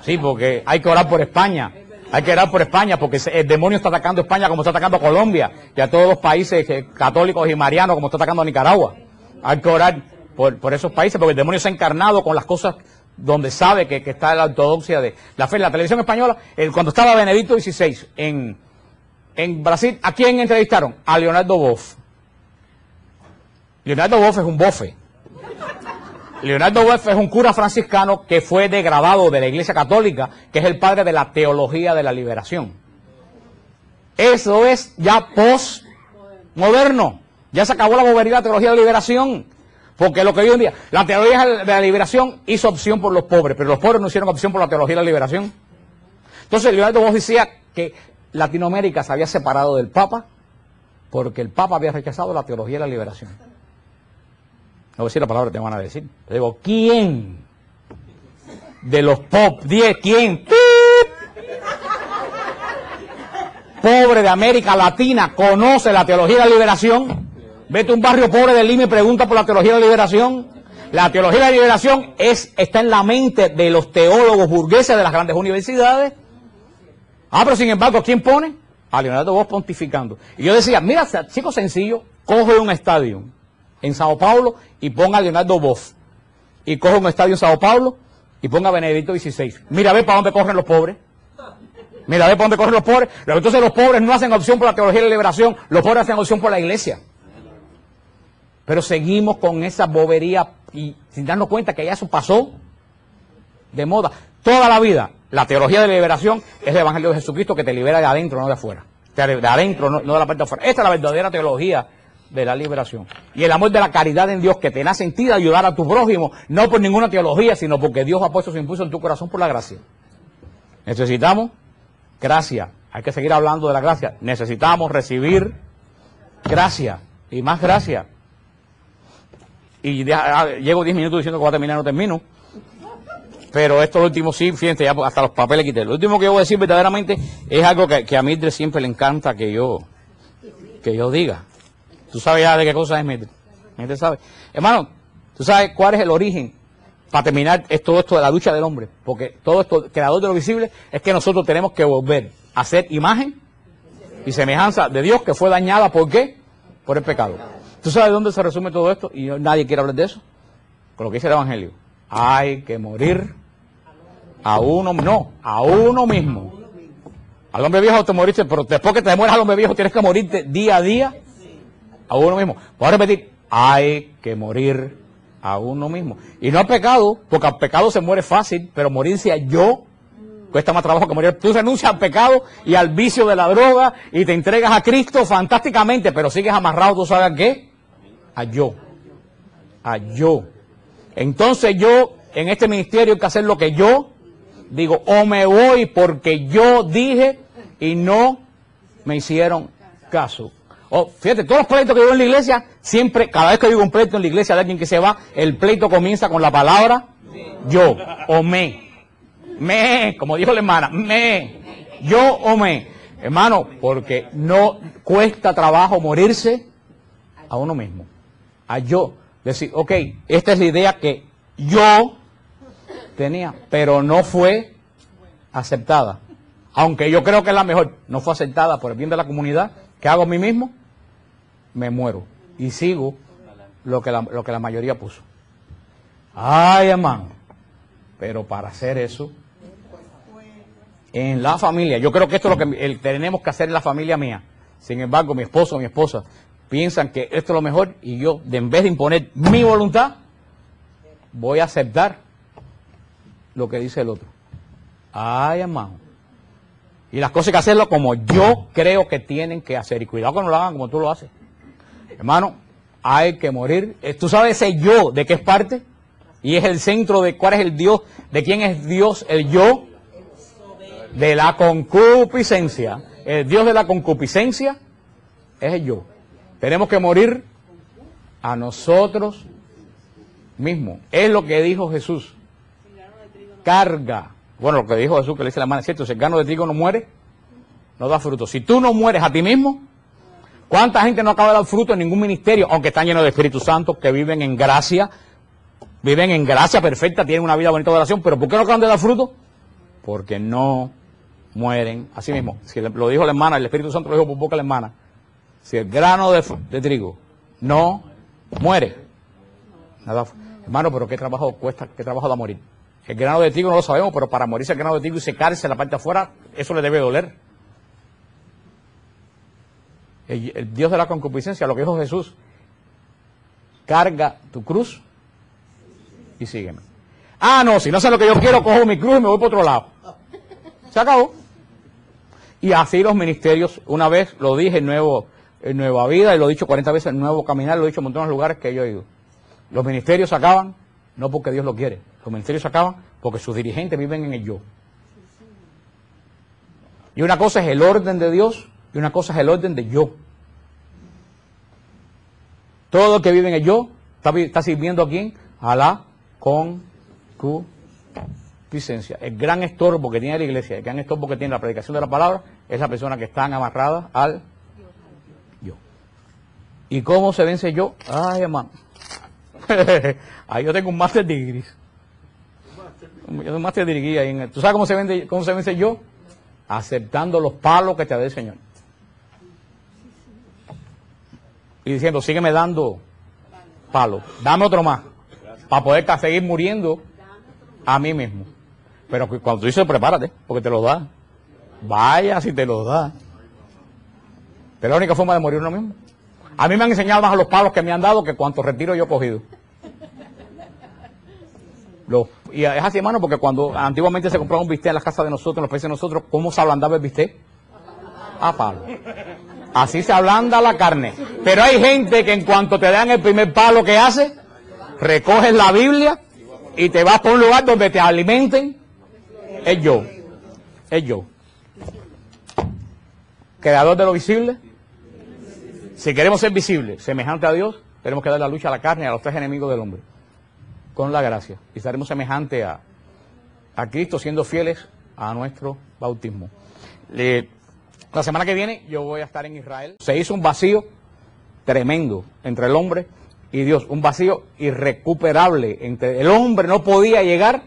Sí, porque hay que orar por España. Hay que orar por España porque el demonio está atacando a España como está atacando a Colombia y a todos los países católicos y marianos como está atacando a Nicaragua. Hay que orar por esos países porque el demonio se ha encarnado con las cosas donde sabe que está la ortodoxia de la fe. La televisión española, cuando estaba Benedicto XVI en Brasil, ¿a quién entrevistaron? A Leonardo Boff. Leonardo Boff es un bofe. Leonardo Boff es un cura franciscano que fue degradado de la Iglesia Católica, que es el padre de la teología de la liberación. Eso es ya postmoderno. Ya se acabó la bobería de la teología de la liberación. Porque lo que hoy en día, la teología de la liberación hizo opción por los pobres, pero los pobres no hicieron opción por la teología de la liberación. Entonces Leonardo Boff decía que Latinoamérica se había separado del Papa porque el Papa había rechazado la teología de la liberación. No voy a decir la palabra que te van a decir. Te digo, ¿quién de los pop 10, quién? Pobre de América Latina conoce la teología de la liberación? Vete a un barrio pobre de Lima y pregunta por la teología de la liberación. La teología de la liberación está en la mente de los teólogos burgueses de las grandes universidades. Pero sin embargo, ¿quién pone? A Leonardo Boff pontificando. Y yo decía, mira, chico sencillo, coge un estadio en Sao Paulo y ponga a Leonardo Boff. Y coge un estadio en Sao Paulo y ponga a Benedicto XVI. Mira, ve para dónde corren los pobres. Mira, ve para dónde corren los pobres. Pero entonces los pobres no hacen opción por la teología de la liberación, los pobres hacen opción por la iglesia. Pero seguimos con esa bobería y sin darnos cuenta que ya eso pasó de moda. Toda la vida, la teología de la liberación es el Evangelio de Jesucristo que te libera de adentro, no de afuera. De adentro, no de la parte de afuera. Esta es la verdadera teología de la liberación. Y el amor de la caridad en Dios que te nace en ti de ayudar a tu prójimo, no por ninguna teología, sino porque Dios ha puesto su impulso en tu corazón por la gracia. Necesitamos gracia. Hay que seguir hablando de la gracia. Necesitamos recibir gracia y más gracia. Y llego 10 minutos diciendo que voy a terminar, no termino. Pero esto lo último sí, fíjense, ya hasta los papeles quité. Lo último que yo voy a decir verdaderamente es algo que a Mildred siempre le encanta que yo diga. Tú sabes ya de qué cosa es Mildred. Mildred sabe. Hermano, tú sabes cuál es el origen, para terminar, es todo esto de la lucha del hombre. Porque todo esto, creador de lo visible, es que nosotros tenemos que volver a ser imagen y semejanza de Dios que fue dañada, ¿por qué? Por el pecado. ¿Tú sabes dónde se resume todo esto? Y nadie quiere hablar de eso. Con lo que dice el Evangelio. Hay que morir a uno mismo. Al hombre viejo te moriste, pero después que te mueras al hombre viejo tienes que morirte día a día a uno mismo. Voy a repetir, hay que morir a uno mismo. Y no al pecado, porque al pecado se muere fácil, pero morirse a yo cuesta más trabajo que morir. Tú renuncias al pecado y al vicio de la droga y te entregas a Cristo fantásticamente, pero sigues amarrado, ¿tú sabes a qué? A yo. Entonces yo, en este ministerio hay que hacer lo que yo digo, o me voy porque yo dije y no me hicieron caso. Fíjate, todos los pleitos que yo en la iglesia, siempre, cada vez que digo un pleito en la iglesia de alguien que se va, el pleito comienza con la palabra yo, o como dijo la hermana, yo o me. Hermano, porque no cuesta trabajo morirse a uno mismo. A yo. Decir, ok, esta es la idea que yo tenía, pero no fue aceptada. Aunque yo creo que es la mejor, no fue aceptada por el bien de la comunidad. ¿Qué hago a mí mismo? Me muero. Y sigo lo que la mayoría puso. Ay, hermano. Pero para hacer eso, en la familia, yo creo que esto es lo que tenemos que hacer en la familia mía. Sin embargo, mi esposo o mi esposa piensan que esto es lo mejor y yo, en vez de imponer mi voluntad, voy a aceptar lo que dice el otro. Ay, hermano. Y las cosas hay que hacerlo como yo creo que tienen que hacer. Y cuidado que no lo hagan como tú lo haces. Hermano, hay que morir. ¿Tú sabes ese yo de qué es parte? Y es el centro de cuál es el Dios, de quién es Dios, el yo de la concupiscencia. El Dios de la concupiscencia es el yo. Tenemos que morir a nosotros mismos. Es lo que dijo Jesús. carga. Bueno, lo que dijo Jesús, que le dice la hermana, es cierto, si el grano de trigo no muere, no da fruto. Si tú no mueres a ti mismo, ¿cuánta gente no acaba de dar fruto en ningún ministerio, aunque están llenos de Espíritu Santo, que viven en gracia perfecta, tienen una vida bonita de oración, pero ¿por qué no acaban de dar fruto? Porque no mueren a sí mismos. Si lo dijo la hermana, el Espíritu Santo lo dijo por boca de la hermana, si el grano de trigo no muere, nada, hermano, pero ¿qué trabajo cuesta, qué trabajo da morir? El grano de trigo no lo sabemos, pero para morirse el grano de trigo y secarse la parte de afuera, eso le debe doler. El Dios de la concupiscencia, lo que dijo Jesús, carga tu cruz y sígueme. Ah, no, si no sé lo que yo quiero, cojo mi cruz y me voy por otro lado. Se acabó. Y así los ministerios, una vez lo dije en Nueva Vida, y lo he dicho 40 veces en Nuevo Caminar, lo he dicho en montones de lugares que yo he ido. Los ministerios se acaban, no porque Dios lo quiere. Los ministerios se acaban porque sus dirigentes viven en el yo. Y una cosa es el orden de Dios y una cosa es el orden de yo. Todo el que vive en el yo está sirviendo a quién? A la concupiscencia. El gran estorbo que tiene la iglesia, el gran estorbo que tiene la predicación de la palabra, es la persona que están amarradas al yo. ¿Y cómo se vence yo? Ay, hermano. Ahí yo tengo un master degree. Yo tengo un master degree ahí. ¿Tú sabes cómo se vence yo? Aceptando los palos que te dé el Señor. Y diciendo, sígueme dando palos. Dame otro más. Para poder seguir muriendo a mí mismo. Pero cuando tú dices, prepárate, porque te lo da. Vaya si te lo da. Es la única forma de morir uno mismo. A mí me han enseñado más a los palos que me han dado que cuántos retiros yo he cogido. Y es así, hermano, porque cuando antiguamente se compraba un bistec en las casas de nosotros, en los países de nosotros, ¿cómo se ablandaba el bistec? A palo. Así se ablanda la carne. Pero hay gente que en cuanto te dan el primer palo que hace, recoges la Biblia y te vas por un lugar donde te alimenten el yo. El yo. Creador de lo visible. Si queremos ser visibles, semejante a Dios, tenemos que dar la lucha a la carne y a los tres enemigos del hombre. Con la gracia. Y estaremos semejantes a Cristo, siendo fieles a nuestro bautismo. La semana que viene yo voy a estar en Israel. Se hizo un vacío tremendo entre el hombre y Dios. Un vacío irrecuperable. El hombre no podía llegar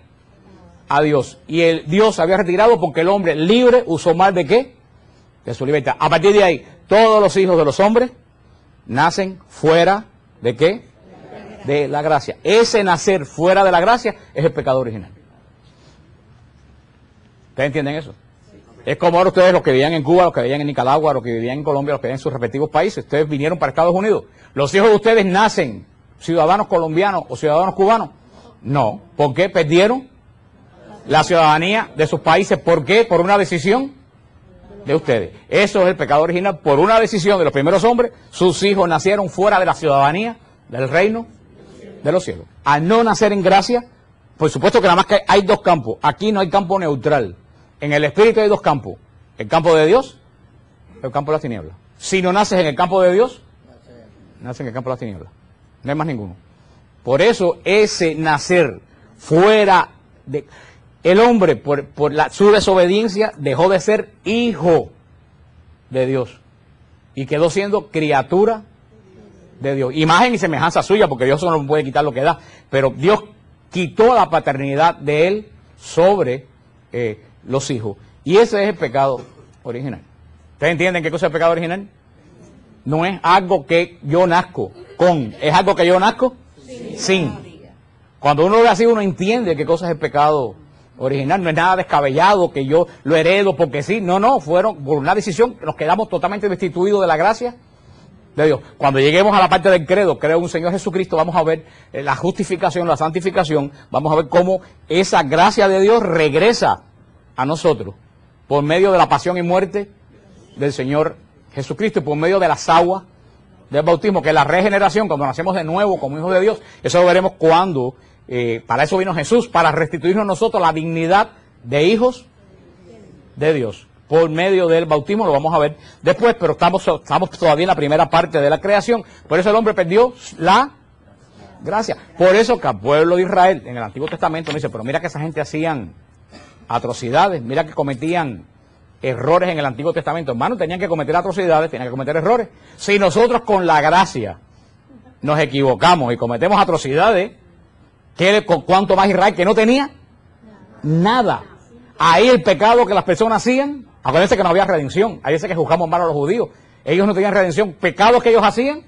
a Dios. Y Dios se había retirado porque el hombre libre usó mal de ¿qué? De su libertad. A partir de ahí, todos los hijos de los hombres nacen fuera de ¿qué? De la gracia. Ese nacer fuera de la gracia es el pecado original. ¿Ustedes entienden eso? Es como ahora ustedes, los que vivían en Cuba, los que vivían en Nicaragua, los que vivían en Colombia, los que vivían en sus respectivos países, ustedes vinieron para Estados Unidos. ¿Los hijos de ustedes nacen ciudadanos colombianos o ciudadanos cubanos? No. ¿Por qué? Perdieron la ciudadanía de sus países. ¿Por qué? Por una decisión de ustedes. Eso es el pecado original. Por una decisión de los primeros hombres, sus hijos nacieron fuera de la ciudadanía del reino de los cielos. Al no nacer en gracia, por supuesto que nada más que hay dos campos. Aquí no hay campo neutral. En el espíritu hay dos campos. El campo de Dios y el campo de las tinieblas. Si no naces en el campo de Dios, naces en el campo de las tinieblas. No hay más ninguno. Por eso ese nacer fuera de... El hombre, por su desobediencia, dejó de ser hijo de Dios. Y quedó siendo criatura de Dios. Imagen y semejanza suya, porque Dios no puede quitar lo que da. Pero Dios quitó la paternidad de él sobre los hijos. Y ese es el pecado original. ¿Ustedes entienden qué cosa es el pecado original? No es algo que yo nazco con. ¿Es algo que yo nazco? Sin. Cuando uno ve así, uno entiende qué cosa es el pecado original. No es nada descabellado que yo lo heredo porque sí. No, fueron por una decisión, nos quedamos totalmente destituidos de la gracia de Dios. Cuando lleguemos a la parte del credo, creo en un Señor Jesucristo, vamos a ver la justificación, la santificación, vamos a ver cómo esa gracia de Dios regresa a nosotros por medio de la pasión y muerte del Señor Jesucristo y por medio de las aguas del bautismo, que es la regeneración, cuando nacemos de nuevo como hijos de Dios. Eso lo veremos cuando, para eso vino Jesús, para restituirnos a nosotros la dignidad de hijos de Dios. Por medio del bautismo, lo vamos a ver después, pero estamos todavía en la primera parte de la creación. Por eso el hombre perdió la gracia. Por eso que al pueblo de Israel, en el Antiguo Testamento, no dice, pero mira que esa gente hacían atrocidades, mira que cometían errores en el Antiguo Testamento. Hermano, tenían que cometer atrocidades, tenían que cometer errores. Si nosotros con la gracia nos equivocamos y cometemos atrocidades, ¿cuánto más Israel que no tenía? Nada. Ahí el pecado que las personas hacían, acuérdense que no había redención, hay veces que juzgamos mal a los judíos, ellos no tenían redención, pecados que ellos hacían,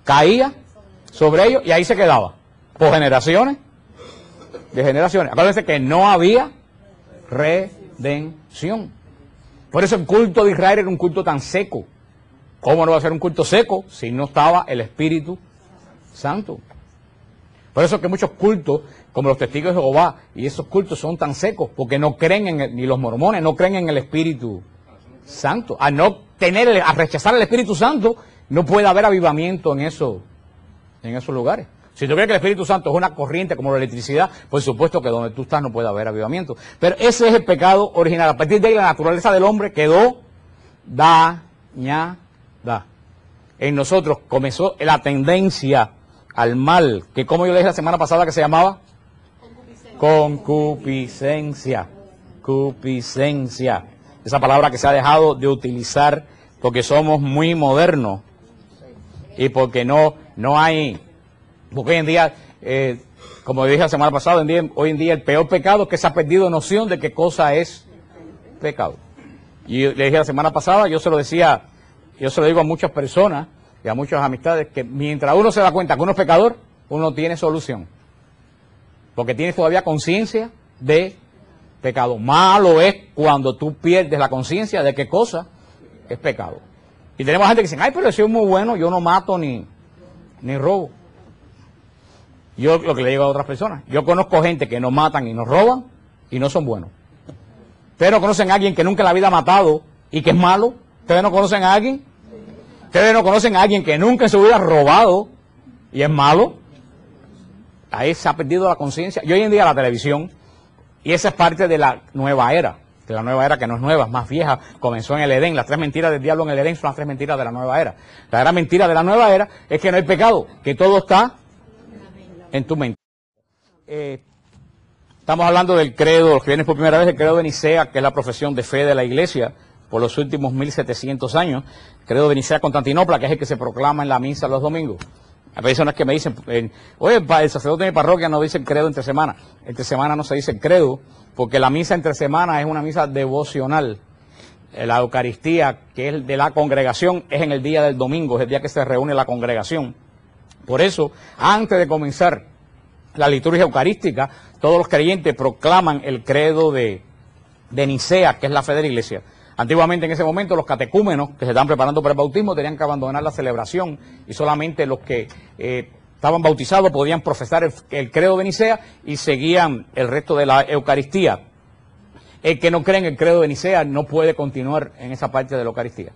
caía sobre ellos y ahí se quedaba, por generaciones, de generaciones. Acuérdense que no había redención. Por eso el culto de Israel era un culto tan seco. ¿Cómo no va a ser un culto seco si no estaba el Espíritu Santo? Por eso es que muchos cultos, como los testigos de Jehová, y esos cultos son tan secos, porque no creen ni los mormones no creen en el Espíritu Santo. Al rechazar el Espíritu Santo, no puede haber avivamiento en esos lugares. Si tú crees que el Espíritu Santo es una corriente como la electricidad, por supuesto que donde tú estás no puede haber avivamiento. Pero ese es el pecado original. A partir de ahí la naturaleza del hombre quedó dañada. En nosotros comenzó la tendencia al mal, que como yo le dije la semana pasada que se llamaba concupiscencia. Concupiscencia. Esa palabra que se ha dejado de utilizar porque somos muy modernos y porque no hay... Porque hoy en día, como dije la semana pasada, hoy en día el peor pecado es que se ha perdido noción de qué cosa es pecado. Y le dije la semana pasada, yo se lo digo a muchas personas y a muchas amistades, que mientras uno se da cuenta que uno es pecador, uno tiene solución. Porque tienes todavía conciencia de pecado. Malo es cuando tú pierdes la conciencia de qué cosa es pecado. Y tenemos gente que dice, ay, pero yo soy muy bueno, yo no mato ni robo. Yo lo que le digo a otras personas, yo conozco gente que no matan y no roban y no son buenos. ¿Ustedes no conocen a alguien que nunca en la vida ha matado y que es malo? ¿Ustedes no conocen a alguien? ¿Ustedes no conocen a alguien que nunca en su vida ha robado y es malo? Ahí se ha perdido la conciencia. Y hoy en día la televisión, y esa es parte de la nueva era, que no es nueva, es más vieja, comenzó en el Edén. Las 3 mentiras del diablo en el Edén son las 3 mentiras de la nueva era. La gran mentira de la nueva era es que no hay pecado, que todo está en tu mente. Estamos hablando del credo, los que vienen por primera vez, el credo de Nicea, que es la profesión de fe de la Iglesia por los últimos 1700 años. El credo de Nicea Constantinopla, que es el que se proclama en la misa los domingos. Hay personas que me dicen, oye, el sacerdote de mi parroquia no dice el credo entre semana. Entre semana no se dice el credo, porque la misa entre semana es una misa devocional. La Eucaristía, que es de la congregación, es en el día del domingo, es el día que se reúne la congregación. Por eso, antes de comenzar la liturgia eucarística, todos los creyentes proclaman el credo de Nicea, que es la fe de la Iglesia. Antiguamente, en ese momento, los catecúmenos que se estaban preparando para el bautismo tenían que abandonar la celebración y solamente los que estaban bautizados podían profesar el credo de Nicea y seguían el resto de la Eucaristía. El que no cree en el credo de Nicea no puede continuar en esa parte de la Eucaristía.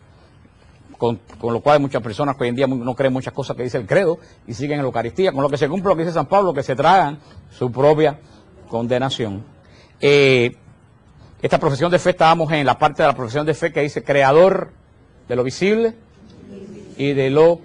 Con lo cual hay muchas personas que hoy en día no creen muchas cosas que dice el credo y siguen en la Eucaristía, con lo que se cumple lo que dice San Pablo, que se tragan su propia condenación. Esta profesión de fe, estábamos en la parte de la profesión de fe que dice creador de lo visible y de lo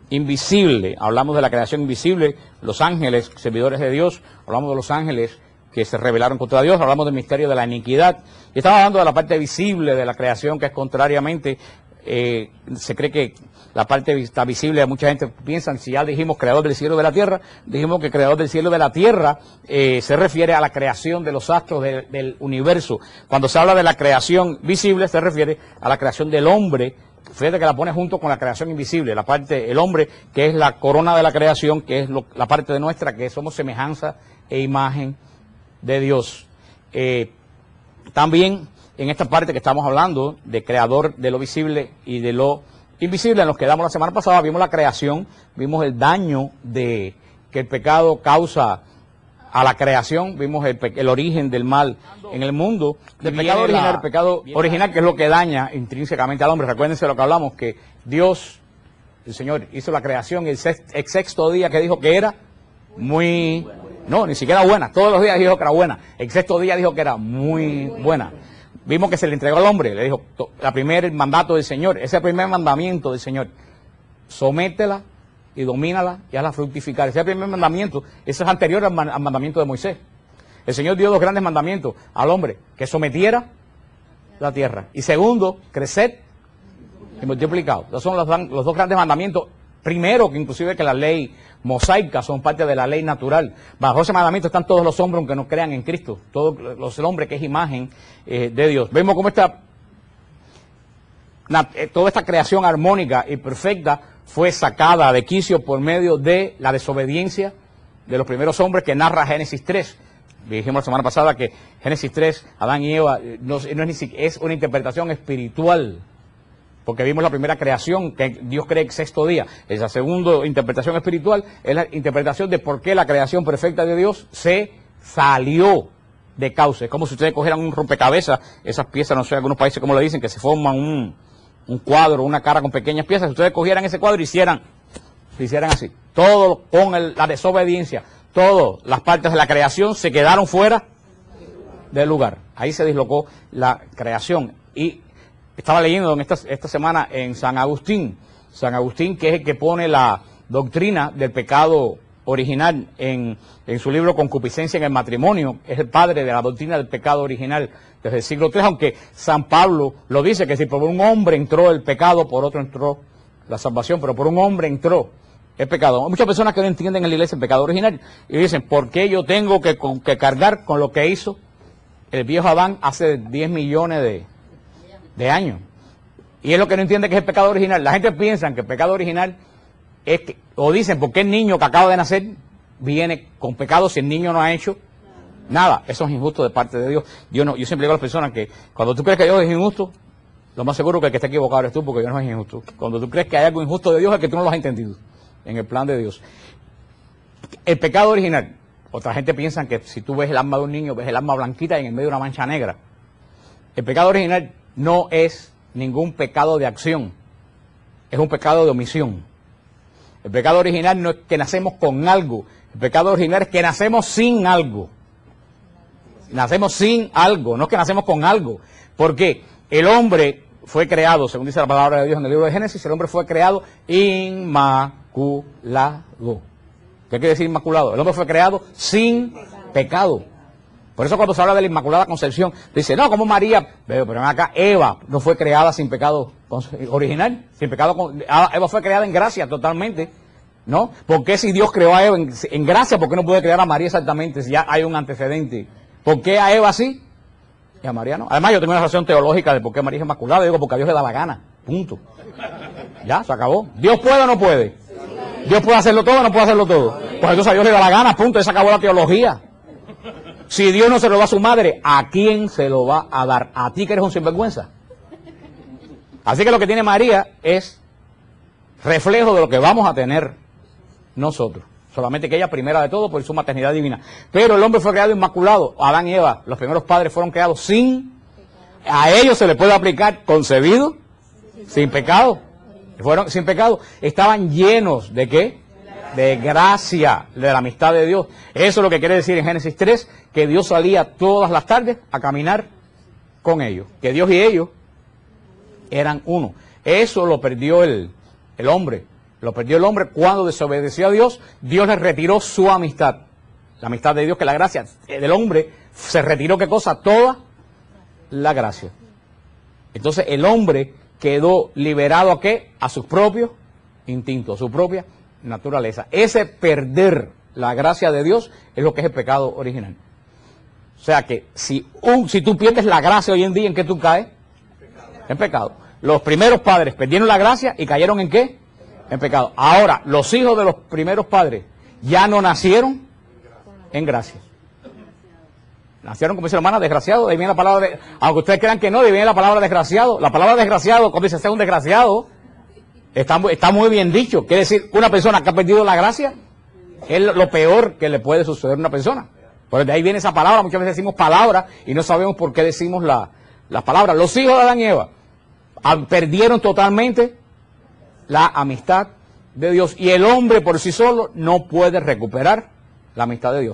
invisible. Hablamos de la creación invisible, los ángeles, servidores de Dios, hablamos de los ángeles que se rebelaron contra Dios, hablamos del misterio de la iniquidad, y estamos hablando de la parte visible de la creación, que es contrariamente, se cree que la parte está visible, mucha gente piensa, si ya dijimos creador del cielo y de la tierra, dijimos que creador del cielo y de la tierra se refiere a la creación de los astros del universo. Cuando se habla de la creación visible, se refiere a la creación del hombre. Fíjate que la pone junto con la creación invisible, la parte, el hombre, que es la corona de la creación, que es la parte de nuestra, que somos semejanza e imagen de Dios. También en esta parte que estamos hablando de creador de lo visible y de lo invisible, nos quedamos la semana pasada, vimos la creación, vimos el daño que el pecado causa a la creación, vimos el origen del mal en el mundo, del pecado original, el pecado original, que es lo que daña intrínsecamente al hombre. Recuérdense lo que hablamos, que Dios, el Señor, hizo la creación el sexto día, que dijo que era muy, no, ni siquiera buena, todos los días dijo que era buena, el sexto día dijo que era muy buena. Vimos que se le entregó al hombre, le dijo, el primer mandato del Señor, ese primer mandamiento del Señor, sométela y domínala y hazla fructificar. Ese es el primer mandamiento. Eso es anterior al mandamiento de Moisés. El Señor dio dos grandes mandamientos al hombre: que sometiera la tierra. Y segundo, crecer y multiplicado. Esos son los dos grandes mandamientos. Primero, que inclusive que la ley mosaica son parte de la ley natural. Bajo ese mandamiento están todos los hombres, aunque no crean en Cristo. Todos los hombres que es imagen de Dios. Vemos cómo toda esta creación armónica y perfecta fue sacada de quicio por medio de la desobediencia de los primeros hombres que narra Génesis 3. Dijimos la semana pasada que Génesis 3, Adán y Eva, es una interpretación espiritual, porque vimos la primera creación, que Dios cree el sexto día. Esa segunda interpretación espiritual es la interpretación de por qué la creación perfecta de Dios se salió de cauce. Es como si ustedes cogieran un rompecabezas, esas piezas, no sé, algunos países como le dicen, que se forman un cuadro, una cara con pequeñas piezas. Si ustedes cogieran ese cuadro y hicieran así, todo con la desobediencia, todas las partes de la creación se quedaron fuera del lugar. Ahí se dislocó la creación. Y estaba leyendo esta semana en San Agustín, que es el que pone la doctrina del pecado original en su libro Concupiscencia en el Matrimonio. Es el padre de la doctrina del pecado original desde el siglo III, aunque San Pablo lo dice, que si por un hombre entró el pecado, por otro entró la salvación, pero por un hombre entró el pecado. Hay muchas personas que no entienden en la iglesia el pecado original y dicen: ¿por qué yo tengo que cargar con lo que hizo el viejo Adán hace 10 millones de años? Y es lo que no entiende que es el pecado original. La gente piensa que el pecado original es que, o dicen, ¿por qué el niño que acaba de nacer viene con pecado si el niño no ha hecho nada? Eso es injusto de parte de Dios. Yo siempre digo a las personas que cuando tú crees que Dios es injusto, lo más seguro que el que está equivocado eres tú, porque Dios no es injusto. Cuando tú crees que hay algo injusto de Dios es que tú no lo has entendido en el plan de Dios. El pecado original, otra gente piensa que si tú ves el alma de un niño, ves el alma blanquita y en el medio una mancha negra. El pecado original no es ningún pecado de acción, es un pecado de omisión. El pecado original no es que nacemos con algo, el pecado original es que nacemos sin algo. Nacemos sin algo, no es que nacemos con algo. Porque el hombre fue creado, según dice la palabra de Dios en el libro de Génesis, el hombre fue creado inmaculado. ¿Qué quiere decir inmaculado? El hombre fue creado sin pecado. Por eso cuando se habla de la Inmaculada Concepción, dice, no, como María, pero acá Eva no fue creada sin pecado original, sin pecado, Eva fue creada en gracia totalmente, ¿no? ¿Por qué si Dios creó a Eva en gracia, por qué no puede crear a María exactamente si ya hay un antecedente? ¿Por qué a Eva sí y a María no? Además yo tengo una razón teológica de por qué María es inmaculada, digo porque a Dios le da la gana, punto. Ya, se acabó. ¿Dios puede o no puede? ¿Dios puede hacerlo todo o no puede hacerlo todo? Pues entonces a Dios le da la gana, punto, se acabó la teología. Si Dios no se lo da a su madre, ¿a quién se lo va a dar? ¿A ti que eres un sinvergüenza? Así que lo que tiene María es reflejo de lo que vamos a tener nosotros. Solamente que ella primera de todo por su maternidad divina. Pero el hombre fue creado inmaculado. Adán y Eva, los primeros padres, fueron creados sin... A ellos se les puede aplicar concebido, sin pecado. Fueron sin pecado. Estaban llenos ¿de qué? De gracia, de la amistad de Dios. Eso es lo que quiere decir en Génesis 3, que Dios salía todas las tardes a caminar con ellos. Que Dios y ellos eran uno. Eso lo perdió el hombre. Lo perdió el hombre cuando desobedeció a Dios. Dios le retiró su amistad. La amistad de Dios, que la gracia del hombre se retiró, ¿qué cosa? Toda la gracia. Entonces el hombre quedó liberado ¿a qué? A sus propios instintos, a su propia naturaleza. Ese perder la gracia de Dios es lo que es el pecado original. O sea que si tú pierdes la gracia hoy en día, ¿en qué tú caes? En pecado. Los primeros padres perdieron la gracia y cayeron ¿en qué? En pecado. Ahora, los hijos de los primeros padres ya no nacieron en gracia. Nacieron, como dice la hermana, desgraciado. De ahí viene la palabra, aunque ustedes crean que no, de ahí viene la palabra desgraciado. La palabra desgraciado, cuando dice ser un desgraciado, está muy bien dicho. Quiere decir, una persona que ha perdido la gracia es lo peor que le puede suceder a una persona. Por de ahí viene esa palabra. Muchas veces decimos palabras y no sabemos por qué decimos las palabras. Los hijos de Adán y Eva perdieron totalmente la amistad de Dios. Y el hombre por sí solo no puede recuperar la amistad de Dios.